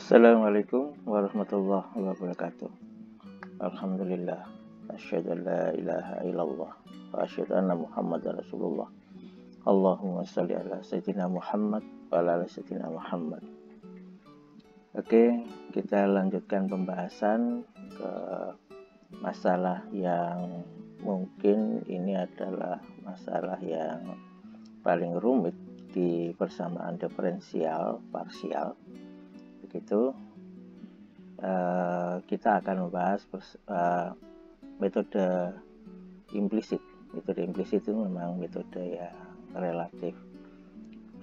Assalamualaikum warahmatullahi wabarakatuh. Alhamdulillah. Asyhadu an la ilaha illallah wa asyhadu anna Muhammadar Rasulullah. Allahumma shalli ala sayyidina Muhammad wa ala ali sayyidina Muhammad. Oke, kita lanjutkan pembahasan ke masalah yang mungkin ini adalah masalah yang paling rumit di persamaan diferensial parsial. Begitu, kita akan membahas metode implisit. Metode implisit itu memang metode yang relatif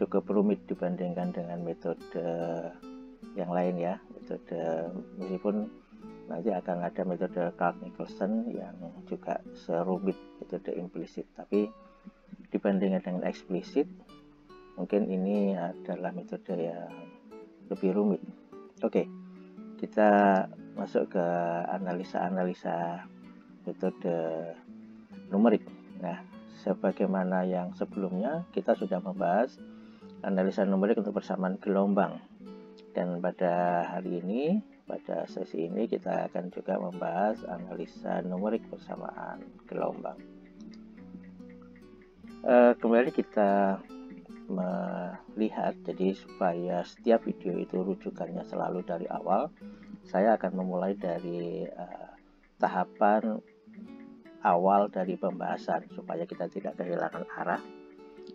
cukup rumit dibandingkan dengan metode yang lain ya. Metode meskipun nanti akan ada metode Clark-Nicolson yang juga serumit metode implisit, tapi dibandingkan dengan eksplisit mungkin ini adalah metode yang lebih rumit. Oke, kita masuk ke analisa metode numerik. Nah, sebagaimana yang sebelumnya kita sudah membahas analisa numerik untuk persamaan gelombang, dan pada hari ini, pada sesi ini kita akan juga membahas analisa numerik persamaan gelombang. Kembali kita melihat, jadi supaya setiap video itu rujukannya selalu dari awal, saya akan memulai dari tahapan awal dari pembahasan supaya kita tidak kehilangan arah.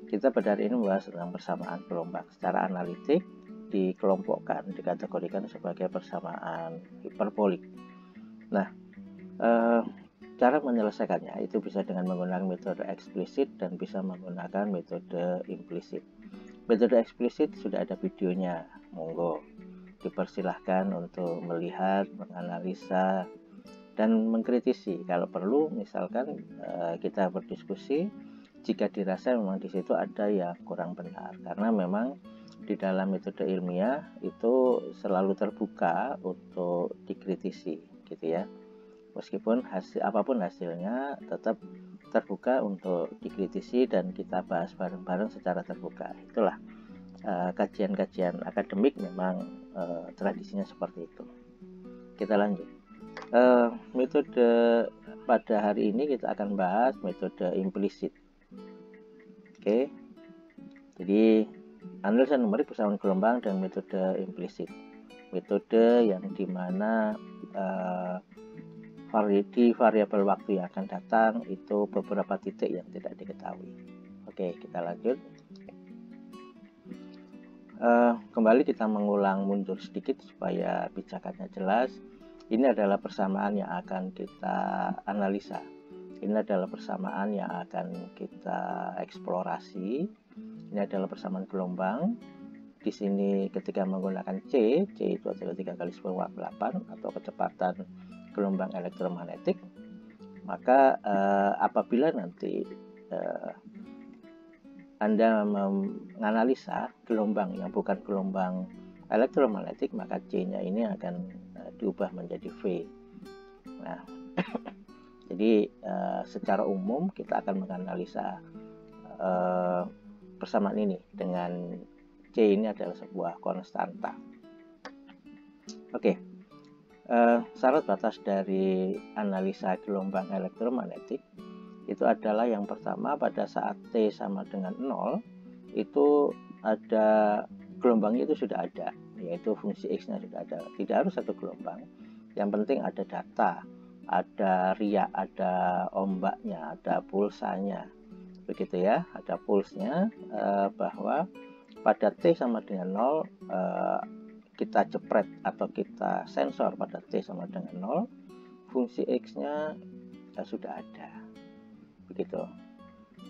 Kita pada hari ini membahas tentang persamaan gelombang. Secara analitik dikelompokkan, dikategorikan sebagai persamaan hiperbolik. Nah, cara menyelesaikannya itu bisa dengan menggunakan metode eksplisit dan bisa menggunakan metode implisit. Metode eksplisit sudah ada videonya, monggo dipersilahkan untuk melihat, menganalisa, dan mengkritisi. Kalau perlu, misalkan kita berdiskusi jika dirasa memang di situ ada yang kurang benar, karena memang di dalam metode ilmiah itu selalu terbuka untuk dikritisi, gitu ya. Meskipun apapun hasilnya tetap terbuka untuk dikritisi dan kita bahas bareng-bareng secara terbuka. Itulah kajian-kajian akademik memang tradisinya seperti itu. Kita lanjut. Metode pada hari ini kita akan bahas metode implisit. Oke. Jadi analisa numerik persamaan gelombang dan metode implisit. Metode yang dimana di variabel waktu yang akan datang itu beberapa titik yang tidak diketahui. Oke, kita lanjut. Kembali kita mengulang mundur sedikit supaya pijakannya jelas. Ini adalah persamaan yang akan kita analisa. Ini adalah persamaan yang akan kita eksplorasi. Ini adalah persamaan gelombang. Di sini ketika menggunakan C itu adalah 3 kali 10⁸ atau kecepatan gelombang elektromagnetik, maka apabila nanti Anda menganalisa gelombang yang bukan gelombang elektromagnetik, maka C-nya ini akan diubah menjadi V. Nah, jadi secara umum kita akan menganalisa persamaan ini dengan C ini adalah sebuah konstanta. Oke. Syarat batas dari analisa gelombang elektromagnetik itu adalah yang pertama, pada saat T sama dengan 0 itu ada gelombangnya, itu sudah ada, yaitu fungsi X nya sudah ada. Tidak harus satu gelombang, yang penting ada data, ada riak, ada ombaknya, ada pulsanya, begitu ya, ada pulsnya, bahwa pada T sama dengan 0 kita jepret atau kita sensor pada T sama dengan 0, fungsi X-nya sudah ada. Begitu.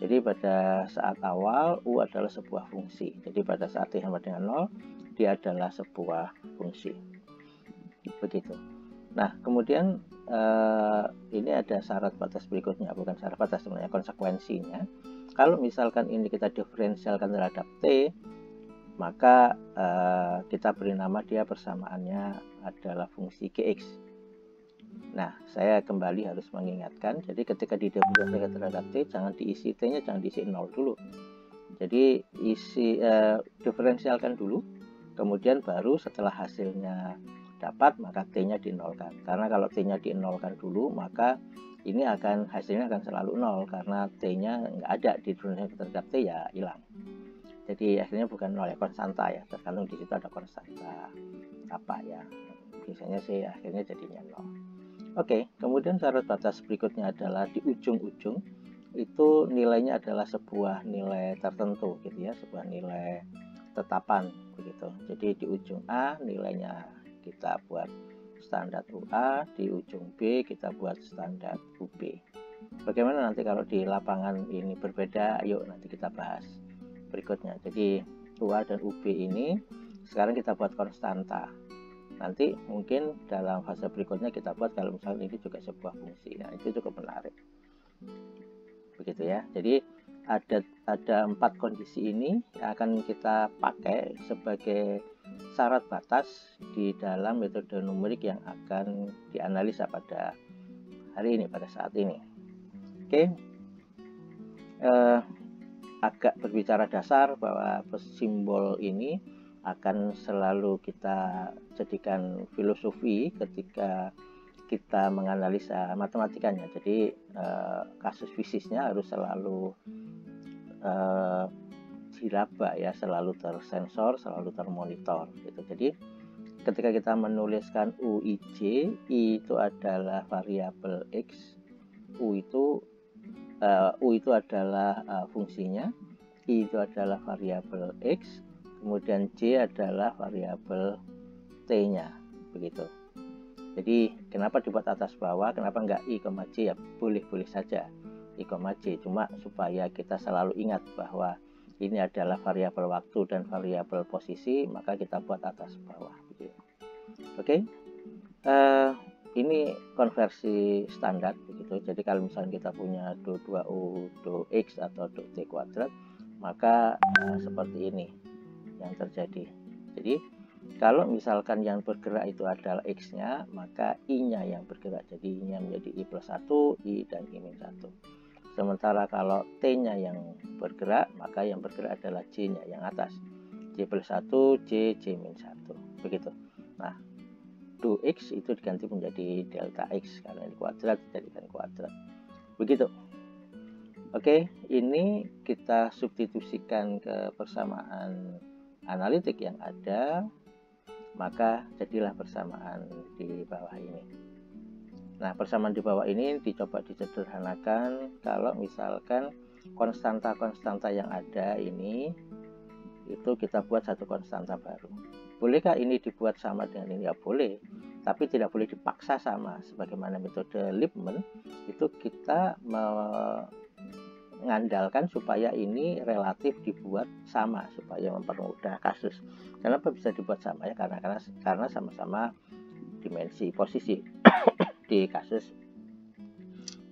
Jadi pada saat awal U adalah sebuah fungsi. Jadi pada saat T sama dengan 0, dia adalah sebuah fungsi. Begitu. Nah, kemudian ini ada syarat batas berikutnya, bukan syarat batas sebenarnya, konsekuensinya. Kalau misalkan ini kita diferensialkan terhadap T, maka kita beri nama dia persamaannya adalah fungsi Gx. Nah, saya kembali harus mengingatkan, jadi ketika didefinisikan terhadap T, jangan diisi T-nya, jangan diisi 0 dulu. Jadi diferensialkan dulu kemudian baru setelah hasilnya dapat maka T-nya dinolkan. Karena kalau T-nya dinolkan dulu maka ini hasilnya akan selalu nol, karena T-nya nggak ada di rumus terhadap T ya hilang. Jadi akhirnya bukan nol ya, konstanta ya, tergantung di situ ada konstanta apa ya, biasanya sih akhirnya jadinya nol. Oke, kemudian syarat batas berikutnya adalah di ujung-ujung itu nilainya adalah sebuah nilai tertentu gitu ya, sebuah nilai tetapan begitu. Jadi di ujung A nilainya kita buat standar UA, di ujung B kita buat standar UB. Bagaimana nanti kalau di lapangan ini berbeda? Yuk nanti kita bahas berikutnya. Jadi UA dan UB ini sekarang kita buat konstanta. Nanti mungkin dalam fase berikutnya kita buat kalau misalnya ini juga sebuah fungsi. Nah, itu cukup menarik. Begitu ya. Jadi ada 4 kondisi ini yang akan kita pakai sebagai syarat batas di dalam metode numerik yang akan dianalisa pada hari ini, pada saat ini. Oke, agak berbicara dasar bahwa simbol ini akan selalu kita jadikan filosofi ketika kita menganalisa matematikanya. Jadi kasus fisiknya harus selalu diraba ya, selalu tersensor, selalu termonitor gitu. Jadi ketika kita menuliskan UIJ, I itu adalah variabel X, U itu adalah fungsinya, I itu adalah variabel X, kemudian J adalah variabel T-nya begitu. Jadi kenapa dibuat atas bawah, kenapa enggak I, J ya, boleh-boleh saja I, J, cuma supaya kita selalu ingat bahwa ini adalah variabel waktu dan variabel posisi, maka kita buat atas bawah begitu. Oke. Ini konversi standar begitu. Jadi kalau misalnya kita punya do 2u do x atau do t kuadrat, maka seperti ini yang terjadi. Jadi kalau misalkan yang bergerak itu adalah x-nya, maka i-nya yang bergerak. Jadi i-nya menjadi i plus 1, i dan i minus 1. Sementara kalau t-nya yang bergerak, maka yang bergerak adalah j-nya yang atas. J plus 1, j minus 1. Begitu. Nah, do x itu diganti menjadi delta x karena ini kuadrat dijadikan kuadrat. Begitu. Oke, ini kita substitusikan ke persamaan analitik yang ada, maka jadilah persamaan di bawah ini. Nah, persamaan di bawah ini dicoba disederhanakan kalau misalkan konstanta-konstanta yang ada ini itu kita buat satu konstanta baru. Bolehkah ini dibuat sama dengan ini? Ya boleh, tapi tidak boleh dipaksa sama. Sebagaimana metode Lippmann itu kita mengandalkan supaya ini relatif dibuat sama supaya mempermudah kasus. Kenapa bisa dibuat sama ya? Karena sama-sama dimensi posisi di kasus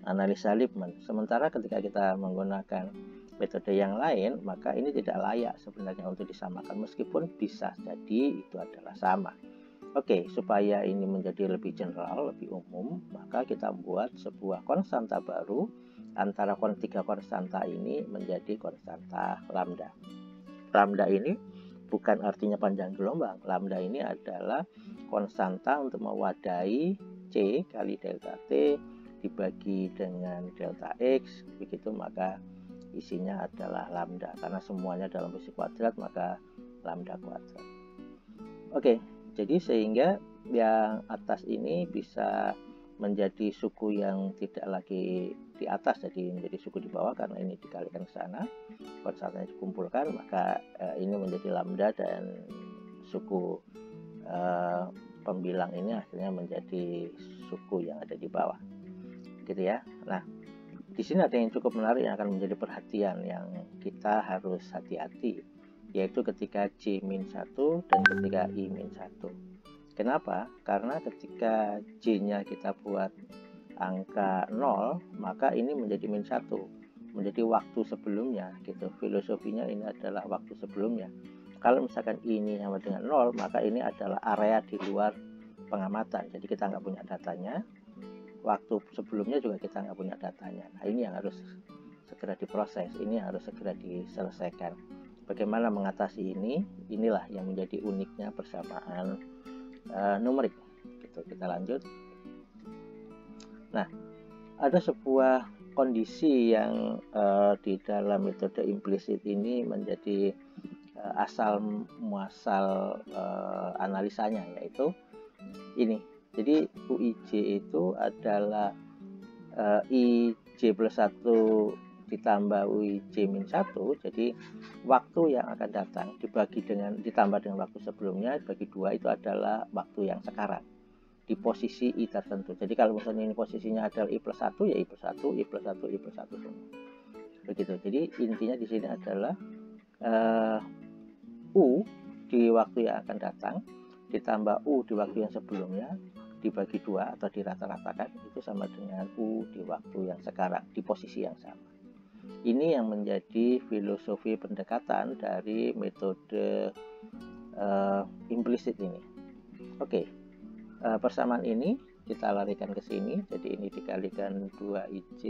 analisa Lippmann. Sementara ketika kita menggunakan metode yang lain, maka ini tidak layak sebenarnya untuk disamakan, meskipun bisa jadi itu adalah sama. Oke, supaya ini menjadi lebih general, lebih umum, maka kita buat sebuah konstanta baru antara tiga konstanta ini menjadi konstanta lambda. Lambda ini bukan artinya panjang gelombang. Lambda ini adalah konstanta untuk mewadahi C kali delta T dibagi dengan delta X, begitu maka isinya adalah lambda. Karena semuanya dalam posisi kuadrat, maka lambda kuadrat. Oke, jadi sehingga yang atas ini bisa menjadi suku yang tidak lagi di atas, jadi menjadi suku di bawah karena ini dikalikan ke sana. Pada saatnya dikumpulkan, maka ini menjadi lambda dan suku pembilang ini akhirnya menjadi suku yang ada di bawah, gitu ya. Nah, di sini ada yang cukup menarik yang akan menjadi perhatian yang kita harus hati-hati, yaitu ketika J-1 dan ketika I-1. Kenapa? Karena ketika J-nya kita buat angka 0, maka ini menjadi -1, menjadi waktu sebelumnya gitu. Filosofinya ini adalah waktu sebelumnya. Kalau misalkan ini sama dengan 0, maka ini adalah area di luar pengamatan. Jadi kita nggak punya datanya. Waktu sebelumnya juga kita nggak punya datanya. Nah, ini yang harus segera diproses. Ini harus segera diselesaikan. bagaimana mengatasi ini? Inilah yang menjadi uniknya persamaan numerik. Gitu. Kita lanjut. Nah, ada sebuah kondisi yang di dalam metode implisit ini menjadi asal muasal analisanya, yaitu ini. Jadi UIJ itu adalah IJ plus 1 ditambah UIJ min 1, jadi waktu yang akan datang ditambah dengan waktu sebelumnya dibagi 2 itu adalah waktu yang sekarang di posisi I tertentu. Jadi kalau misalnya ini posisinya adalah I plus 1, ya I plus 1, I plus 1, I plus 1 semua. Begitu. Jadi intinya di sini adalah U di waktu yang akan datang ditambah U di waktu yang sebelumnya dibagi 2 atau dirata-ratakan itu sama dengan U di waktu yang sekarang di posisi yang sama. Ini yang menjadi filosofi pendekatan dari metode implisit ini. Oke, persamaan ini kita larikan ke sini, jadi ini dikalikan 2IJ,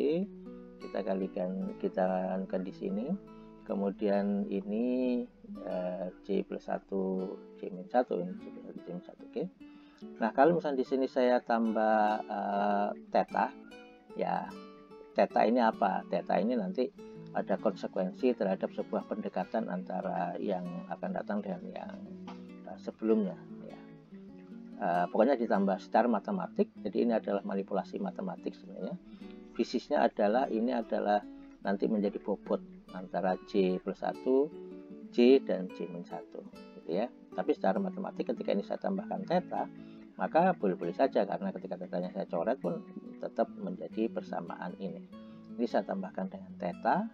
kita kalikan di sini, kemudian ini J plus 1 J min 1, ini J plus 1 J min 1. Oke. Nah, kalau misalnya di sini saya tambah theta, ya theta ini apa? Theta ini nanti ada konsekuensi terhadap sebuah pendekatan antara yang akan datang dengan yang sebelumnya. Ya. Pokoknya ditambah secara matematik. Jadi ini adalah manipulasi matematik sebenarnya. Fisisnya adalah ini adalah nanti menjadi bobot antara J plus 1, J dan J min 1. Gitu ya. Tapi secara matematik ketika ini saya tambahkan theta, maka boleh-boleh saja karena ketika tetanya saya coret pun tetap menjadi persamaan ini. Ini saya tambahkan dengan theta.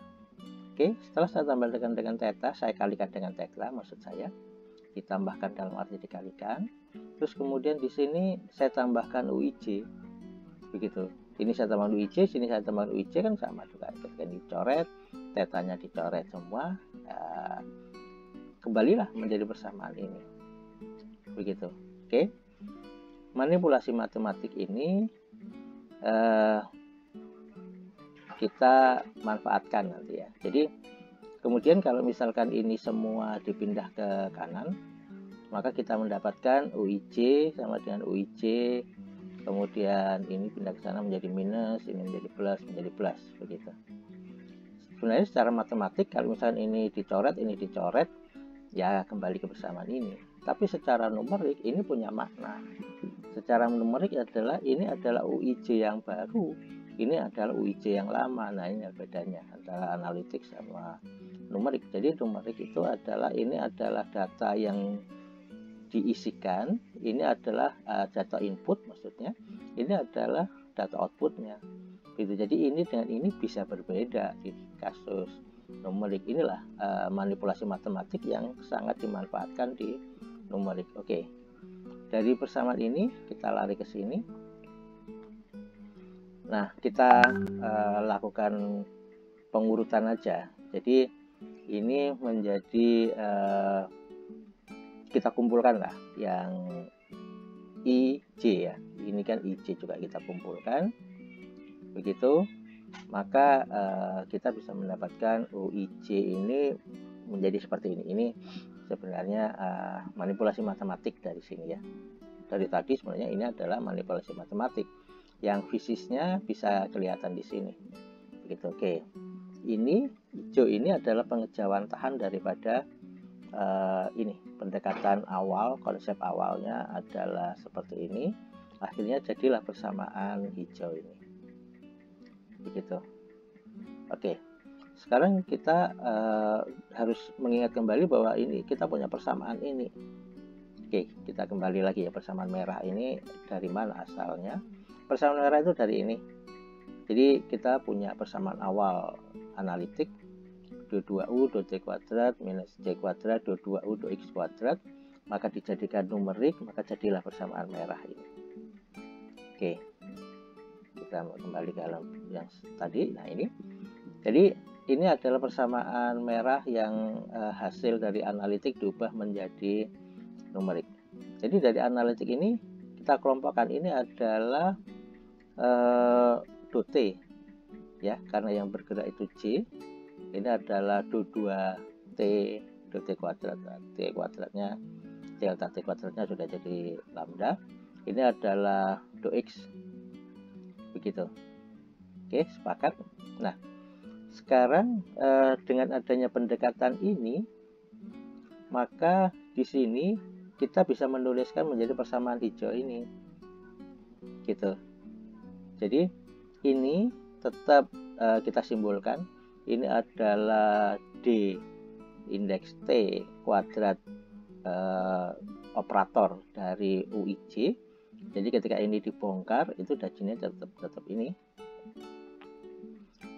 Oke, setelah saya tambahkan dengan theta, saya kalikan dengan theta, maksud saya ditambahkan dalam arti dikalikan. Terus kemudian di sini saya tambahkan UIJ. Begitu. Ini saya tambahkan UIJ, sini saya tambahkan UIJ, kan sama juga. Ketika dicoret, tetanya dicoret semua, kembalilah menjadi persamaan ini. Begitu. Oke. Manipulasi matematik ini kita manfaatkan nanti ya. Jadi kemudian kalau misalkan ini semua dipindah ke kanan, maka kita mendapatkan UIJ sama dengan UIJ, kemudian ini pindah ke sana menjadi minus, ini menjadi plus, begitu. Sebenarnya secara matematik kalau misalkan ini dicoret, ya kembali ke persamaan ini. Tapi secara numerik ini punya makna. Secara numerik ini adalah UIJ yang baru, ini adalah UIJ yang lama. Nah, ini bedanya antara analitik sama numerik. Jadi numerik itu adalah data yang diisikan, ini adalah data input maksudnya, ini adalah data outputnya. Gitu. Jadi ini dengan ini bisa berbeda di kasus numerik. Inilah manipulasi matematik yang sangat dimanfaatkan di numerik. Oke. Dari persamaan ini kita lari ke sini. Nah, kita lakukan pengurutan aja. Jadi ini menjadi kita kumpulkan lah yang IJ ya. Ini kan IJ juga kita kumpulkan. Begitu, maka kita bisa mendapatkan UIJ ini menjadi seperti ini. Ini sebenarnya manipulasi matematik dari sini ya. Dari tadi sebenarnya ini adalah manipulasi matematik yang fisisnya bisa kelihatan di sini. Begitu. Oke. Ini hijau ini adalah pengejauhan tahan daripada ini pendekatan awal, konsep awalnya adalah seperti ini. Akhirnya jadilah persamaan hijau ini. Begitu. Oke. Sekarang kita harus mengingat kembali bahwa ini kita punya persamaan ini. Oke, kita kembali lagi ya, persamaan merah ini dari mana asalnya? Persamaan merah itu dari ini. Jadi kita punya persamaan awal analitik 22U dot J kuadrat minus J kuadrat 22U dot X kuadrat, maka dijadikan numerik, maka jadilah persamaan merah ini. Oke, kita kembali ke alam yang tadi. Nah ini, jadi ini adalah persamaan merah yang hasil dari analitik diubah menjadi numerik. Jadi dari analitik ini kita kelompokkan, ini adalah dot T ya, karena yang bergerak itu J. Ini adalah do 2 T kuadrat. T kuadratnya, delta T kuadratnya sudah jadi lambda. Ini adalah do X. Begitu. Oke, sepakat. Nah, sekarang dengan adanya pendekatan ini, maka di sini kita bisa menuliskan menjadi persamaan hijau ini, gitu. Jadi ini tetap kita simbolkan, ini adalah D indeks T kuadrat operator dari UIJ. Jadi ketika ini dibongkar, itu dajinya tetap ini.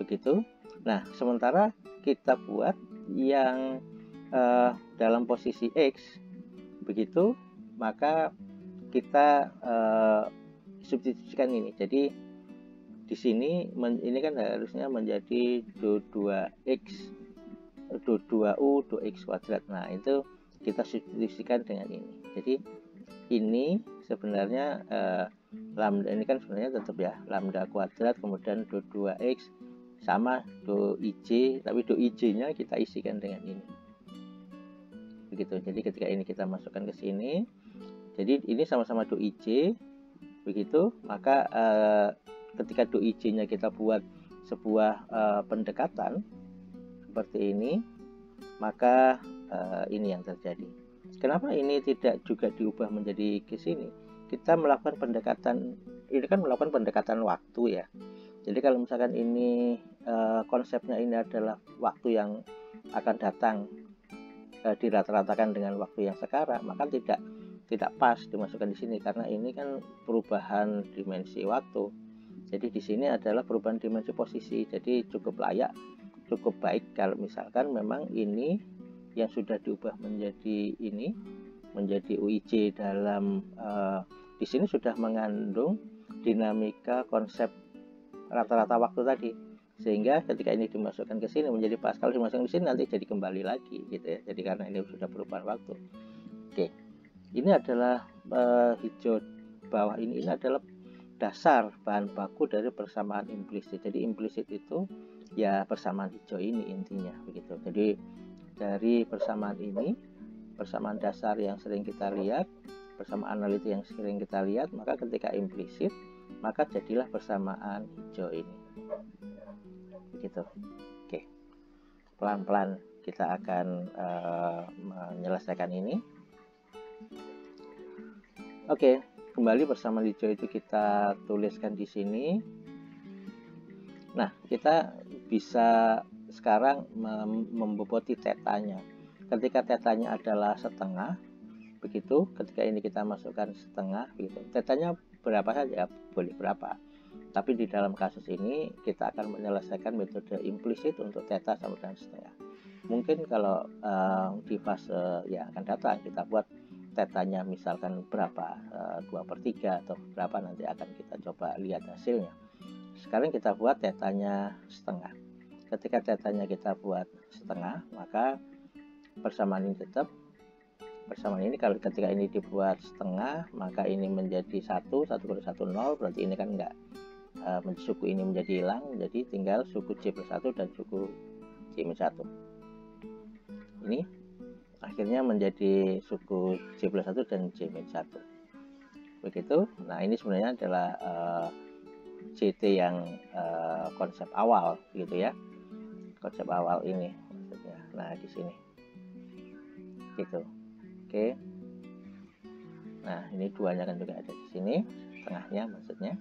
Begitu. Nah, sementara kita buat yang dalam posisi X, begitu, maka kita substitusikan ini. Jadi di sini ini kan harusnya menjadi do 2x, do 2u, do x kuadrat. Nah, itu kita substitusikan dengan ini. Jadi ini sebenarnya lambda ini kan sebenarnya tetap ya lambda kuadrat, kemudian do 2x sama do ij, tapi do ij-nya kita isikan dengan ini. Begitu. Jadi ketika ini kita masukkan ke sini, jadi ini sama-sama do ij, begitu, maka ketika do ij-nya kita buat sebuah pendekatan seperti ini, maka ini yang terjadi. Kenapa ini tidak juga diubah menjadi ke sini? Kita melakukan pendekatan, ini kan melakukan pendekatan waktu ya. Jadi kalau misalkan ini konsepnya ini adalah waktu yang akan datang dirata-ratakan dengan waktu yang sekarang, maka tidak pas dimasukkan di sini karena ini kan perubahan dimensi waktu. Jadi di sini adalah perubahan dimensi posisi. Jadi cukup layak, cukup baik kalau misalkan memang ini yang sudah diubah menjadi ini, menjadi UIJ dalam di sini sudah mengandung dinamika konsep rata-rata waktu tadi, sehingga ketika ini dimasukkan ke sini menjadi pas. Kalau dimasukkan ke sini nanti jadi kembali lagi gitu ya. Jadi karena ini sudah perubahan waktu. Oke, ini adalah hijau bawah ini adalah dasar bahan baku dari persamaan implisit. Jadi implisit itu ya persamaan hijau ini intinya begitu. Jadi dari persamaan ini, persamaan dasar yang sering kita lihat, persamaan analiti yang sering kita lihat, maka ketika implisit maka jadilah persamaan hijau ini. Begitu. Oke. Pelan-pelan kita akan menyelesaikan ini. Oke, kembali persamaan hijau itu kita tuliskan di sini. Nah, kita bisa sekarang memboboti tetanya. Ketika tetanya adalah setengah, begitu, ketika ini kita masukkan setengah, begitu. Tetanya berapa saja, boleh berapa. Tapi di dalam kasus ini kita akan menyelesaikan metode implisit untuk theta sama dengan setengah. Mungkin kalau di fase yang akan datang kita buat tetanya misalkan berapa, 2/3 atau berapa, nanti akan kita coba lihat hasilnya. Sekarang kita buat tetanya setengah. Ketika tetanya kita buat setengah, maka persamaan ini tetap. Persamaan ini kalau ketika ini dibuat setengah, maka ini menjadi 1 kali 1 0, berarti ini kan enggak, suku ini menjadi hilang, jadi tinggal suku J+1 dan suku J-1. Ini akhirnya menjadi suku J+1 dan J-1. Begitu. Nah, ini sebenarnya adalah JT yang konsep awal gitu ya. Konsep awal ini maksudnya. Nah, di sini. Gitu. Oke. Nah, ini duanya kan juga ada di sini, tengahnya maksudnya.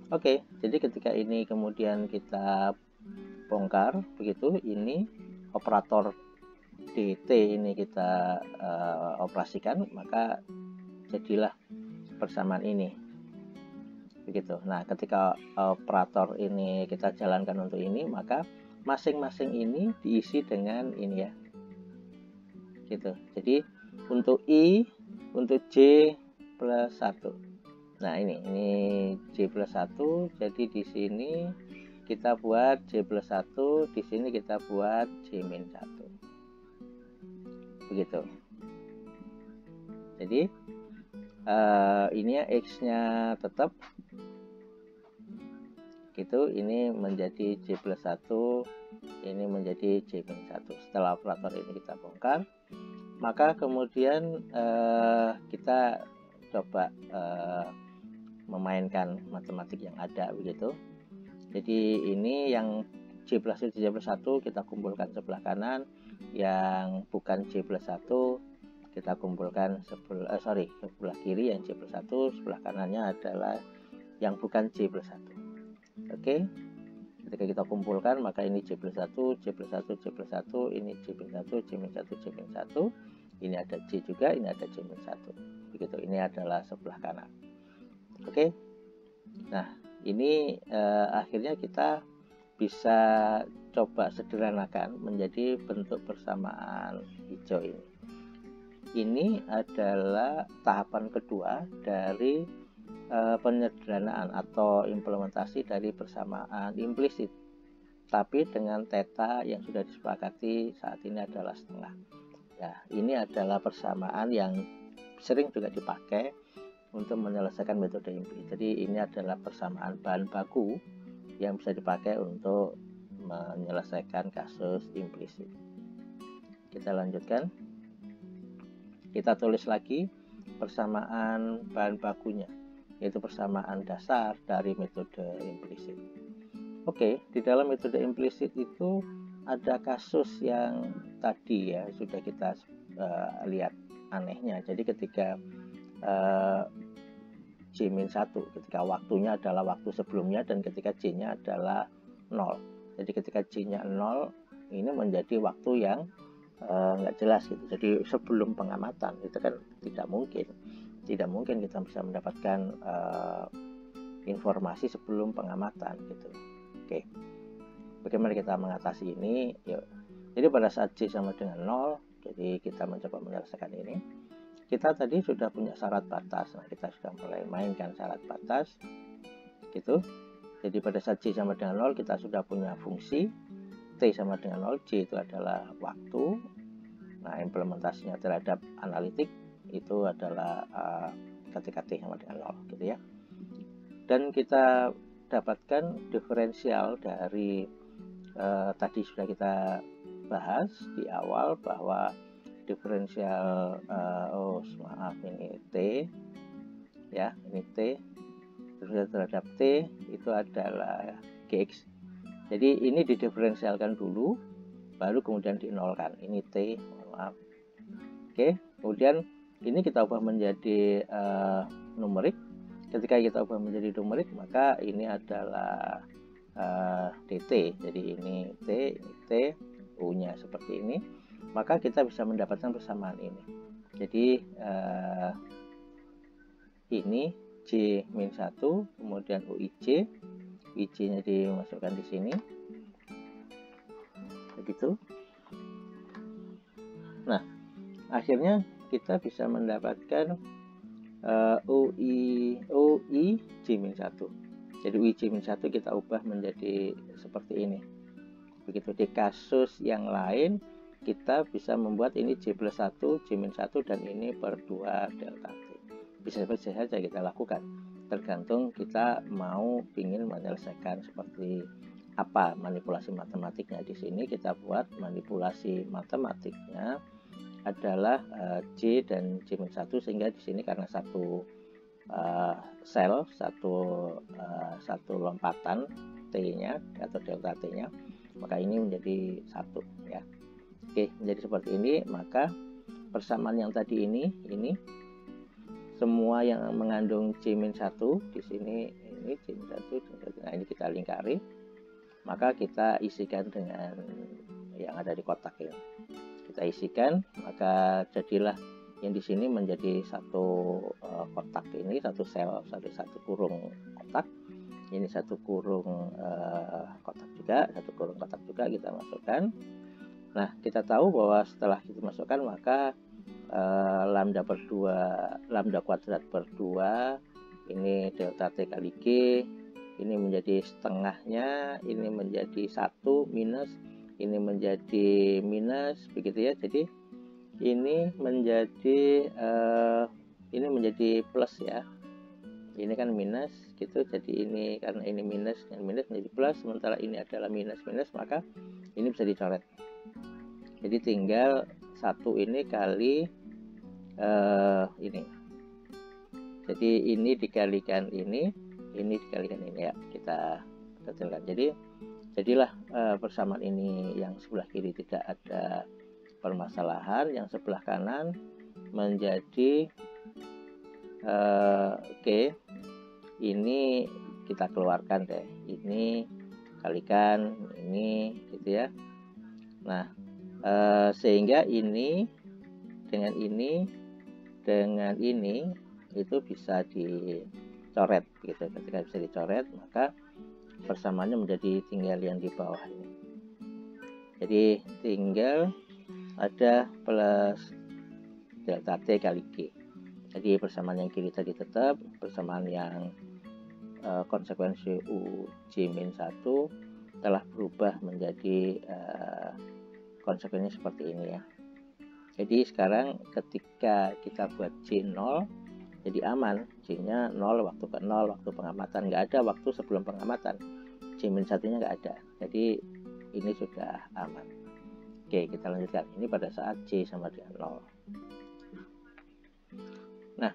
Oke, jadi ketika ini kemudian kita bongkar begitu, ini operator DT ini kita operasikan, maka jadilah persamaan ini. Begitu. Nah, ketika operator ini kita jalankan untuk ini, maka masing-masing ini diisi dengan ini ya. Gitu. Jadi untuk I, untuk J+1. Nah, ini J+1. Jadi di sini kita buat J+1, di sini kita buat J-1. Begitu. Jadi ini ya X-nya tetap. gitu. Ini menjadi J plus 1, ini menjadi J min 1. Setelah operator ini kita bongkar, maka kemudian kita coba memainkan matematik yang ada begitu. Jadi ini yang J plus 1 kita kumpulkan sebelah kanan, yang bukan J plus 1 kita kumpulkan sebelah kiri, yang J plus 1, sebelah kanannya adalah yang bukan J plus 1. Oke. Ketika kita kumpulkan, maka ini J plus 1, J plus 1, J plus 1, ini J min 1, J min 1, J min 1, ini ada J juga, ini ada J min 1. Begitu, ini adalah sebelah kanan. Oke. Nah, ini akhirnya kita bisa coba sederhanakan menjadi bentuk persamaan hijau ini. Ini adalah tahapan kedua dari penyederhanaan atau implementasi dari persamaan implisit, tapi dengan theta yang sudah disepakati saat ini adalah setengah. Ya, ini adalah persamaan yang sering juga dipakai untuk menyelesaikan metode implisit. Jadi ini adalah persamaan bahan baku yang bisa dipakai untuk menyelesaikan kasus implisit. Kita lanjutkan. Kita tulis lagi persamaan bahan bakunya, yaitu persamaan dasar dari metode implisit. Oke, di dalam metode implisit itu ada kasus yang tadi ya sudah kita lihat anehnya. Jadi ketika J-1, ketika waktunya adalah waktu sebelumnya dan ketika J-nya adalah 0. Jadi ketika J-nya 0, ini menjadi waktu yang nggak jelas gitu. Jadi sebelum pengamatan itu kan tidak mungkin kita bisa mendapatkan informasi sebelum pengamatan gitu. Oke, bagaimana kita mengatasi ini? Yuk. Jadi pada saat J sama dengan 0, jadi kita mencoba menyelesaikan ini. Kita tadi sudah punya syarat batas. Nah, kita sudah mulai mainkan syarat batas gitu. Jadi pada saat J sama dengan 0, kita sudah punya fungsi T sama dengan 0, J itu adalah waktu. Nah, implementasinya terhadap analitik itu adalah ketika T sama dengan 0 gitu ya. Dan kita dapatkan diferensial dari tadi sudah kita bahas di awal bahwa diferensial ini T ya, ini T terhadap T itu adalah Gx. Jadi ini didiferensialkan dulu, baru kemudian dinolkan. Ini T, maaf. Oke, kemudian ini kita ubah menjadi numerik. Ketika kita ubah menjadi numerik, maka ini adalah dt. Jadi ini T, U-nya seperti ini. Maka kita bisa mendapatkan persamaan ini. Jadi ini J-1, kemudian UIJ. IJ-nya dimasukkan di sini, begitu. Nah, akhirnya kita bisa mendapatkan UI J-1. Jadi UI J-1 kita ubah menjadi seperti ini. Begitu. Di kasus yang lain kita bisa membuat ini J plus 1, J-1 dan ini per 2 delta T. Bisa saja kita lakukan. Tergantung kita mau ingin menyelesaikan seperti apa manipulasi matematiknya. Di sini kita buat manipulasi matematiknya adalah J dan J-1, sehingga di sini karena satu sel, satu lompatan T-nya atau delta T-nya, maka ini menjadi 1 ya. Oke, menjadi seperti ini. Maka persamaan yang tadi ini semua yang mengandung J-1 di sini, ini J-1, nah ini kita lingkari, maka kita isikan dengan yang ada di kotak ini. Kita isikan, maka jadilah yang di sini menjadi satu kotak ini, satu sel, satu kurung kotak. Ini satu kurung kotak juga, satu kurung kotak juga kita masukkan. Nah, kita tahu bahwa setelah kita masukkan, maka lambda kuadrat per 2, ini delta T kali G, ini menjadi setengahnya, ini menjadi 1 minus, ini menjadi minus, begitu ya. Jadi ini menjadi plus ya. ini kan minus gitu, jadi ini karena ini minus dan minus menjadi plus, sementara ini adalah minus minus, maka ini bisa dicoret. Jadi tinggal 1 ini kali ini. Jadi ini dikalikan ini dikalikan ini ya, kita kecilkan. Jadi jadilah persamaan ini yang sebelah kiri tidak ada permasalahan, yang sebelah kanan menjadi oke. Ini kita keluarkan deh, ini kalikan ini gitu ya. Nah sehingga ini dengan ini itu bisa dicoret gitu. Ketika bisa dicoret, maka persamaannya menjadi tinggal yang di bawah ini. Jadi tinggal ada plus delta T kali G. Jadi persamaan yang kiri tadi tetap, persamaan yang konsekuensi UJ-1 telah berubah menjadi konsekuensinya seperti ini ya. Jadi sekarang ketika kita buat J0, jadi aman, J-nya 0 waktu ke 0, waktu pengamatan, nggak ada waktu sebelum pengamatan, J-1-nya nggak ada, jadi ini sudah aman. Oke, kita lanjutkan, ini pada saat J sama dengan 0. Nah,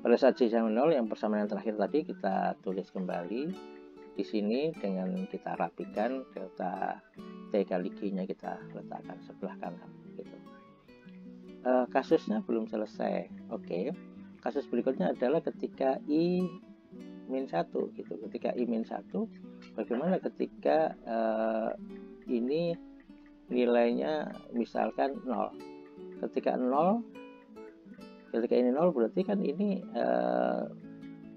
pada saat J sama 0, yang persamaan yang terakhir tadi kita tulis kembali di sini dengan kita rapikan, delta T kali G-nya kita letakkan sebelah kanan gitu. Kasusnya belum selesai. Oke. Kasus berikutnya adalah ketika I-1 gitu. Ketika I-1, bagaimana ketika ini nilainya misalkan 0. Ketika ini 0 berarti kan ini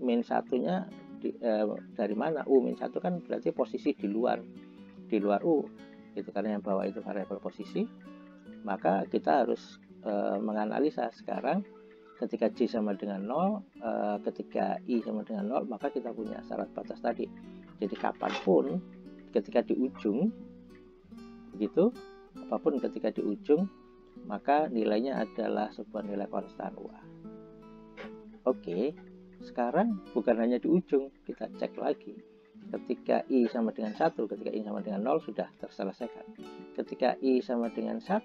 min 1-nya dari mana? U-1 kan berarti posisi di luar U gitu, karena yang bawah itu variabel posisi. Maka kita harus menganalisa sekarang ketika J sama dengan 0, ketika I sama dengan 0, maka kita punya syarat batas tadi. Jadi kapanpun ketika di ujung begitu, apapun ketika di ujung, maka nilainya adalah sebuah nilai konstan UA. Oke, sekarang bukan hanya di ujung, kita cek lagi. Ketika I sama dengan 1, ketika I sama dengan 0 sudah terselesaikan. Ketika I sama dengan 1,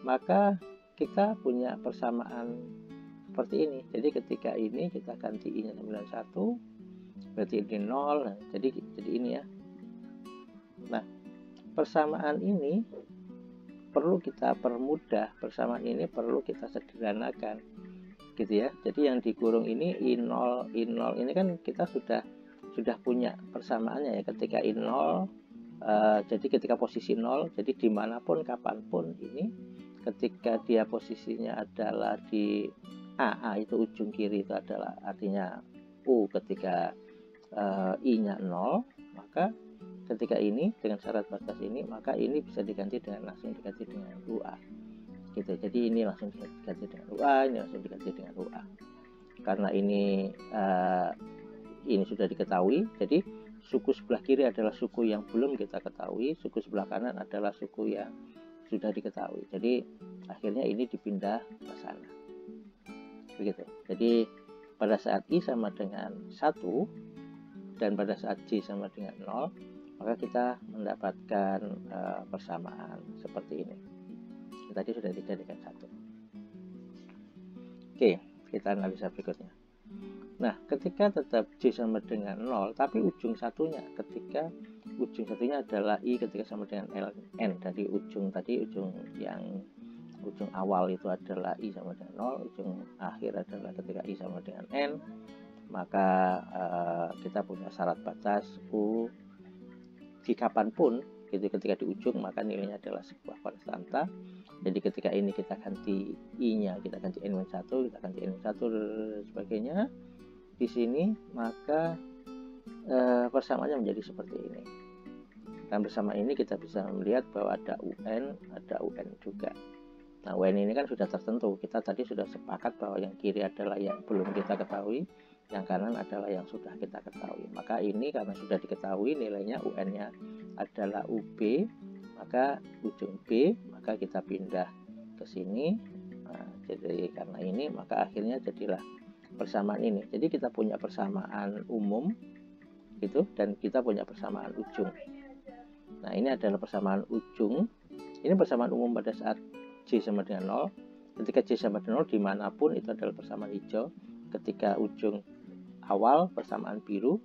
maka kita punya persamaan seperti ini. Jadi ketika ini kita ganti I-nya sama dengan 1, berarti ini 0. Nah, jadi ini ya. Nah, persamaan ini perlu kita permudah, persamaan ini perlu kita sederhanakan gitu ya. Jadi yang dikurung ini I0 ini kan kita sudah punya persamaannya ya. Ketika I0 jadi ketika posisi 0, jadi dimanapun kapanpun ini, ketika dia posisinya adalah di A itu ujung kiri, itu adalah artinya U ketika I-nya 0, maka ketika ini dengan syarat batas ini, maka ini bisa diganti dengan langsung diganti dengan UA gitu. Jadi ini langsung diganti dengan UA, ini langsung diganti dengan UA. Karena ini sudah diketahui, jadi suku sebelah kiri adalah suku yang belum kita ketahui, suku sebelah kanan adalah suku yang sudah diketahui. Jadi akhirnya ini dipindah ke sana. Begitu. Jadi pada saat I sama dengan 1 dan pada saat J sama dengan 0, maka kita mendapatkan persamaan seperti ini. Tadi sudah dijadikan 1. Oke, kita analisa berikutnya. Nah, ketika tetap J sama dengan 0, tapi ujung satunya, ketika ujung satunya adalah I ketika sama dengan N, dari ujung awal itu adalah I sama dengan 0, ujung akhir adalah ketika I sama dengan N, maka kita punya syarat batas U di kapanpun gitu, ketika di ujung maka nilainya adalah sebuah konstanta. Jadi ketika ini kita ganti I-nya, kita ganti N-1, kita ganti N-1 dan sebagainya di sini, maka persamaannya menjadi seperti ini. Dan bersama ini kita bisa melihat bahwa ada UN juga. Nah, UN ini kan sudah tertentu. Kita tadi sudah sepakat bahwa yang kiri adalah yang belum kita ketahui, yang kanan adalah yang sudah kita ketahui. Maka ini karena sudah diketahui nilainya, UN-nya adalah UB, maka ujung B, maka kita pindah ke sini. Nah, jadi karena ini maka akhirnya jadilah persamaan ini. Jadi kita punya persamaan umum gitu, dan kita punya persamaan ujung. Nah, ini adalah persamaan ujung. Ini persamaan umum pada saat J sama dengan 0. Ketika J sama dengan 0 dimanapun itu adalah persamaan hijau. Ketika ujung awal persamaan biru.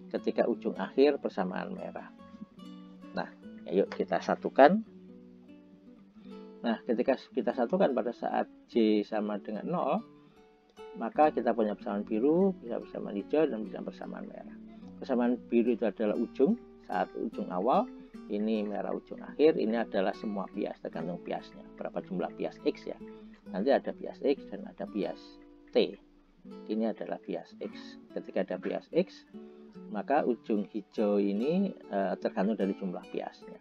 Ketika ujung akhir persamaan merah. Nah, yuk kita satukan. Nah, ketika kita satukan pada saat J sama dengan 0, maka kita punya persamaan biru, bisa persamaan hijau, dan bisa persamaan merah. Persamaan biru itu adalah ujung, saat ujung awal, ini merah ujung akhir, ini adalah semua bias, tergantung biasnya, berapa jumlah bias X ya. Nanti ada bias X dan ada bias T. Ini adalah bias X. Ketika ada bias X, maka ujung hijau ini tergantung dari jumlah biasnya.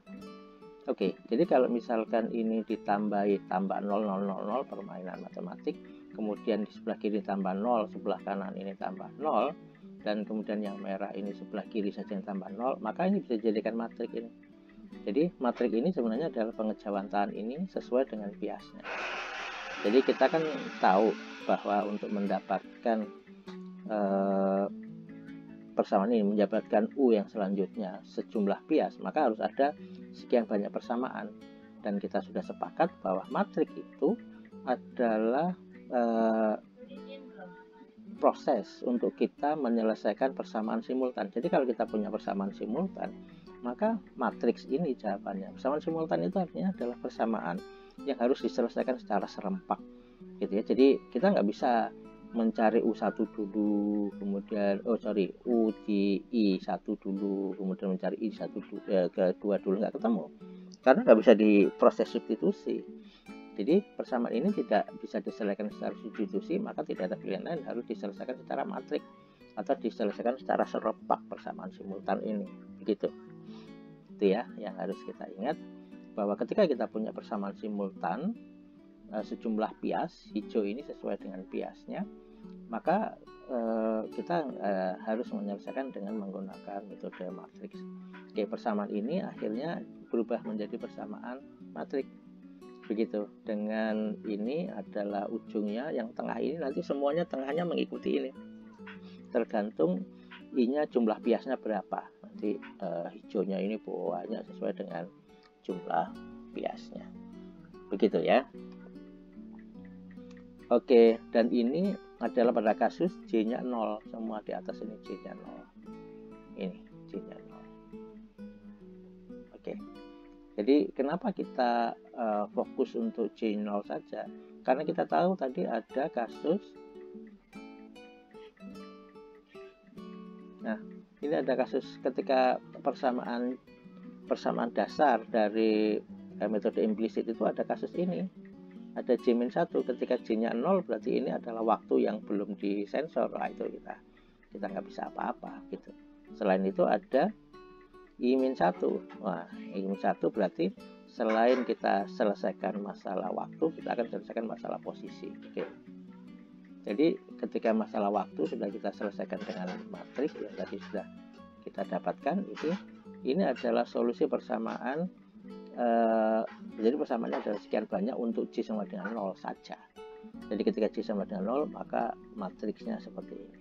Oke, jadi kalau misalkan ini ditambahi tambah 0, 0, 0, 0, permainan matematik, kemudian di sebelah kiri tambah 0, sebelah kanan ini tambah 0, dan kemudian yang merah ini sebelah kiri saja yang tambah 0, maka ini bisa dijadikan matrik ini. Jadi matrik ini sebenarnya adalah pengejauhan ini sesuai dengan biasnya. Jadi kita kan tahu bahwa untuk mendapatkan persamaan ini, mendapatkan U yang selanjutnya sejumlah bias, maka harus ada sekian banyak persamaan. Dan kita sudah sepakat bahwa matrik itu adalah proses untuk kita menyelesaikan persamaan simultan. Jadi kalau kita punya persamaan simultan, maka matriks ini jawabannya. Persamaan simultan itu artinya adalah persamaan yang harus diselesaikan secara serempak, gitu ya. Jadi kita nggak bisa mencari U1 dulu, kemudian U di I1 dulu, kemudian mencari I1 kedua dulu, nggak ketemu, karena nggak bisa diproses substitusi. Jadi persamaan ini tidak bisa diselesaikan secara substitusi, maka tidak ada pilihan lain, harus diselesaikan secara matrik atau diselesaikan secara serempak persamaan simultan ini, begitu. Itu ya yang harus kita ingat, bahwa ketika kita punya persamaan simultan sejumlah bias, hijau ini sesuai dengan biasnya, maka kita harus menyelesaikan dengan menggunakan metode matriks. Oke, persamaan ini akhirnya berubah menjadi persamaan matrik, begitu. Dengan ini adalah ujungnya, yang tengah ini nanti semuanya tengahnya mengikuti ini, tergantung I-nya jumlah biasnya berapa. Nanti hijaunya ini banyak sesuai dengan jumlah biasnya, begitu ya. Oke, dan ini adalah pada kasus J-nya 0, semua di atas ini J-nya 0. Ini J-nya 0. Oke. Jadi kenapa kita fokus untuk J0 saja? Karena kita tahu tadi ada kasus. Nah, ini ada kasus ketika persamaan dasar dari metode implisit itu ada kasus ini. Ada J-1, ketika J-nya 0 berarti ini adalah waktu yang belum disensor. Nah, itu kita nggak bisa apa-apa gitu. Selain itu ada I-1. Wah, I-1 berarti selain kita selesaikan masalah waktu, kita akan selesaikan masalah posisi. Oke. Jadi ketika masalah waktu sudah kita selesaikan dengan matrik yang tadi sudah kita dapatkan, ini adalah solusi persamaan. Jadi persamaannya adalah sekian banyak untuk J sama dengan 0 saja. Jadi ketika J sama dengan 0, maka matriksnya seperti ini.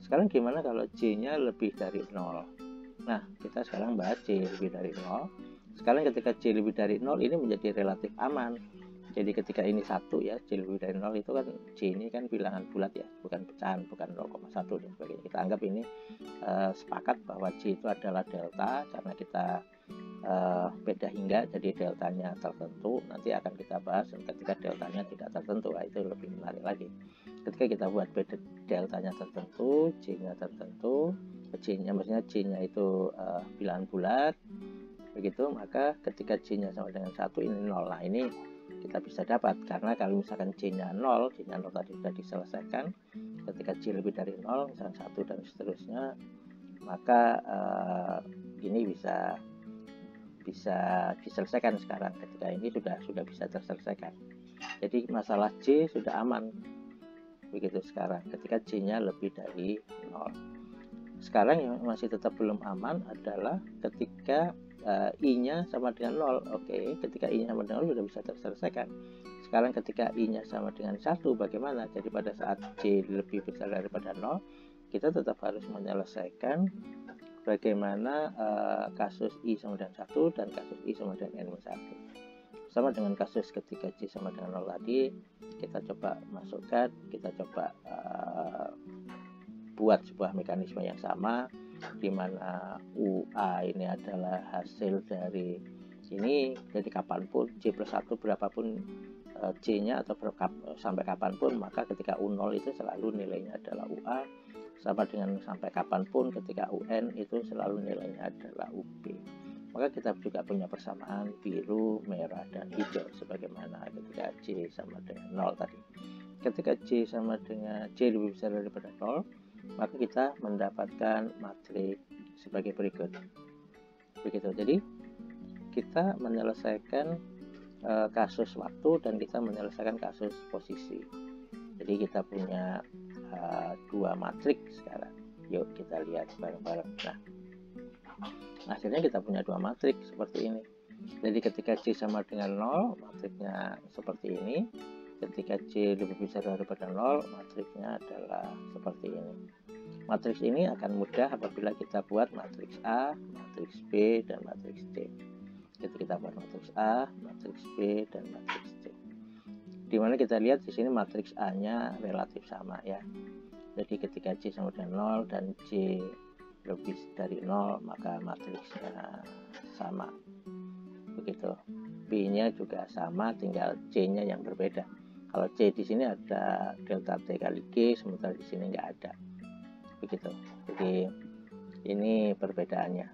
Sekarang gimana kalau J-nya lebih dari 0? Nah, kita sekarang bahas J lebih dari 0. Sekarang ketika J lebih dari 0 ini menjadi relatif aman. Jadi ketika ini 1 ya, J lebih dari 0 itu kan J ini kan bilangan bulat ya, bukan pecahan, bukan 0,1 dan sebagainya. Kita anggap ini sepakat bahwa J itu adalah delta, karena kita beda hingga, jadi deltanya tertentu. Nanti akan kita bahas ketika deltanya tidak tertentu. Nah, itu lebih menarik lagi. Ketika kita buat beda deltanya tertentu, J-nya tertentu, J-nya maksudnya J-nya itu bilangan bulat, begitu, maka ketika J-nya sama dengan 1 ini 0. Nah, ini kita bisa dapat, karena kalau misalkan J-nya 0, J-nya 0 tadi sudah diselesaikan. Ketika J lebih dari 0, misalkan 1 dan seterusnya, maka ini bisa diselesaikan sekarang. Ketika ini sudah bisa terselesaikan. Jadi masalah J sudah aman. Begitu sekarang ketika J-nya lebih dari 0. Sekarang yang masih tetap belum aman adalah ketika I-nya sama dengan 0. Oke, ketika I-nya sama dengan 0 sudah bisa terselesaikan. Sekarang ketika I-nya sama dengan 1, bagaimana? Jadi pada saat J lebih besar daripada 0, kita tetap harus menyelesaikan bagaimana kasus I sama dengan 1 dan kasus I sama dengan N-1. Sama dengan kasus ketika J sama dengan 0 tadi, kita coba masukkan, kita coba buat sebuah mekanisme yang sama, di mana UA ini adalah hasil dari ini, jadi kapanpun J plus 1 berapapun J-nya atau sampai kapanpun, maka ketika U0 itu selalu nilainya adalah UA, sama dengan sampai kapanpun ketika UN itu selalu nilainya adalah UB. Maka kita juga punya persamaan biru, merah, dan hijau sebagaimana ketika J sama dengan 0 tadi. Ketika J sama dengan J lebih besar daripada 0, maka kita mendapatkan matriks sebagai berikut. Begitu. Jadi kita menyelesaikan kasus waktu dan kita menyelesaikan kasus posisi. Jadi kita punya dua matriks sekarang. Yuk kita lihat bareng-bareng. Nah, hasilnya kita punya dua matriks seperti ini. Jadi ketika J sama dengan 0, matriksnya seperti ini. Ketika J lebih besar daripada 0, matriksnya adalah seperti ini. Matriks ini akan mudah apabila kita buat matriks A, matriks B, dan matriks C. Jadi kita buat matriks A, matriks B, dan matriks C. Dimana kita lihat di sini matriks A-nya relatif sama ya. Jadi ketika J sama dengan 0 dan J lebih dari 0, maka matriksnya sama. Begitu. B-nya juga sama, tinggal C-nya yang berbeda. Kalau C di sini ada delta T kali G, sementara di sini nggak ada. Begitu. Jadi ini perbedaannya.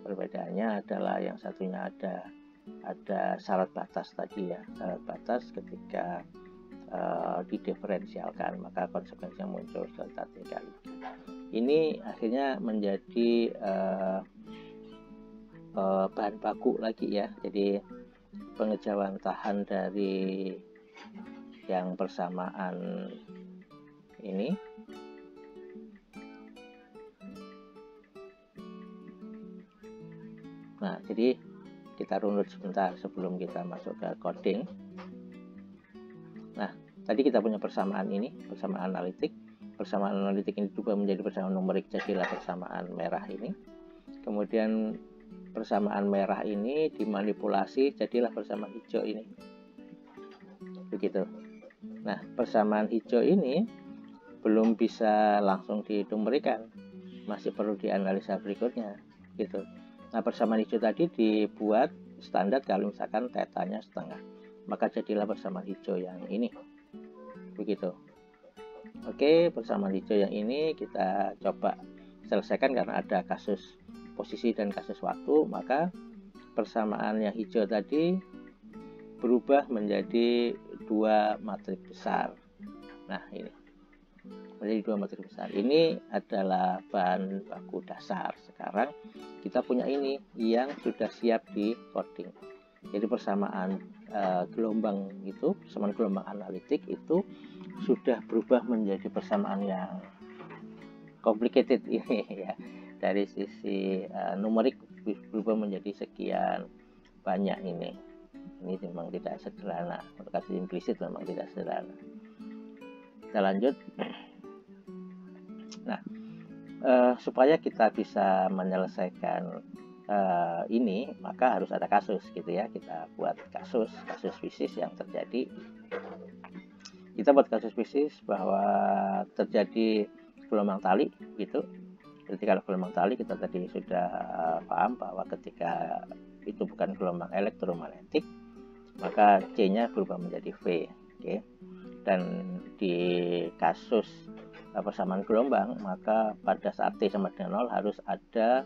Perbedaannya adalah yang satunya ada syarat batas tadi ya. Syarat batas ketika didiferensialkan, maka konsekuensinya muncul delta T kali G. Ini akhirnya menjadi bahan baku lagi ya. Jadi pengejauhan tahan dari yang persamaan ini nah, jadi kita runut sebentar sebelum kita masuk ke coding. Nah, tadi kita punya persamaan ini, persamaan analitik. Persamaan analitik ini juga menjadi persamaan numerik, jadilah persamaan merah ini. Kemudian persamaan merah ini dimanipulasi, jadilah persamaan hijau ini. Begitu. Nah, persamaan hijau ini belum bisa langsung dinumerikan, masih perlu dianalisa berikutnya, gitu. Nah, persamaan hijau tadi dibuat standar kalau misalkan tetanya setengah, maka jadilah persamaan hijau yang ini, begitu. Oke, persamaan hijau yang ini kita coba selesaikan karena ada kasus posisi dan kasus waktu, maka persamaan yang hijau tadi berubah menjadi dua matriks besar. Nah, ini menjadi dua matriks besar. Ini adalah bahan baku dasar. Sekarang kita punya ini yang sudah siap di coding. Jadi persamaan gelombang itu, persamaan gelombang analitik itu sudah berubah menjadi persamaan yang complicated ini ya. Dari sisi numerik berubah menjadi sekian banyak ini. Ini memang tidak sederhana, untuk kata implisit memang tidak sederhana. Kita lanjut. Nah, supaya kita bisa menyelesaikan ini, maka harus ada kasus gitu ya. Kita buat kasus fisik yang terjadi. Kita buat kasus fisik bahwa terjadi gelombang tali gitu. Jadi kalau gelombang tali kita tadi sudah paham bahwa ketika itu bukan gelombang elektromagnetik, maka C-nya berubah menjadi V. Okay. Dan di kasus persamaan gelombang, maka pada saat T sama dengan 0 harus ada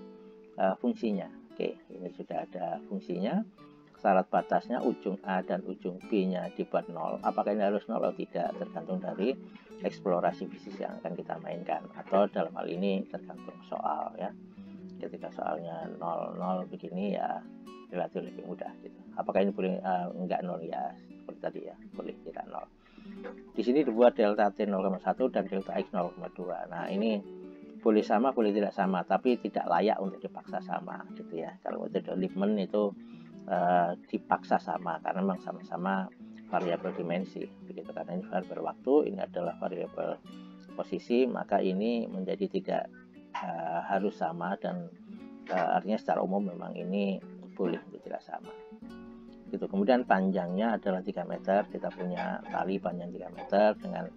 fungsinya. Oke, ini sudah ada fungsinya. Syarat batasnya ujung A dan ujung B-nya dibuat 0. Apakah ini harus 0 atau tidak, tergantung dari eksplorasi fisik yang akan kita mainkan, atau dalam hal ini tergantung soal ya. Ketika soalnya 0 0 begini ya relatif lebih mudah gitu. Apakah ini boleh enggak 0 ya, seperti tadi ya, boleh tidak 0. Di sini dibuat delta T 0,1 dan delta X 0,2. Nah, ini boleh sama boleh tidak sama, tapi tidak layak untuk dipaksa sama gitu ya. Kalau metode Lippmann itu dipaksa sama karena memang sama-sama variabel dimensi begitu, karena ini variabel waktu, ini adalah variabel posisi, maka ini menjadi tidak harus sama, dan artinya secara umum memang ini boleh untuk tidak sama gitu. Kemudian panjangnya adalah 3 meter, kita punya tali panjang 3 meter dengan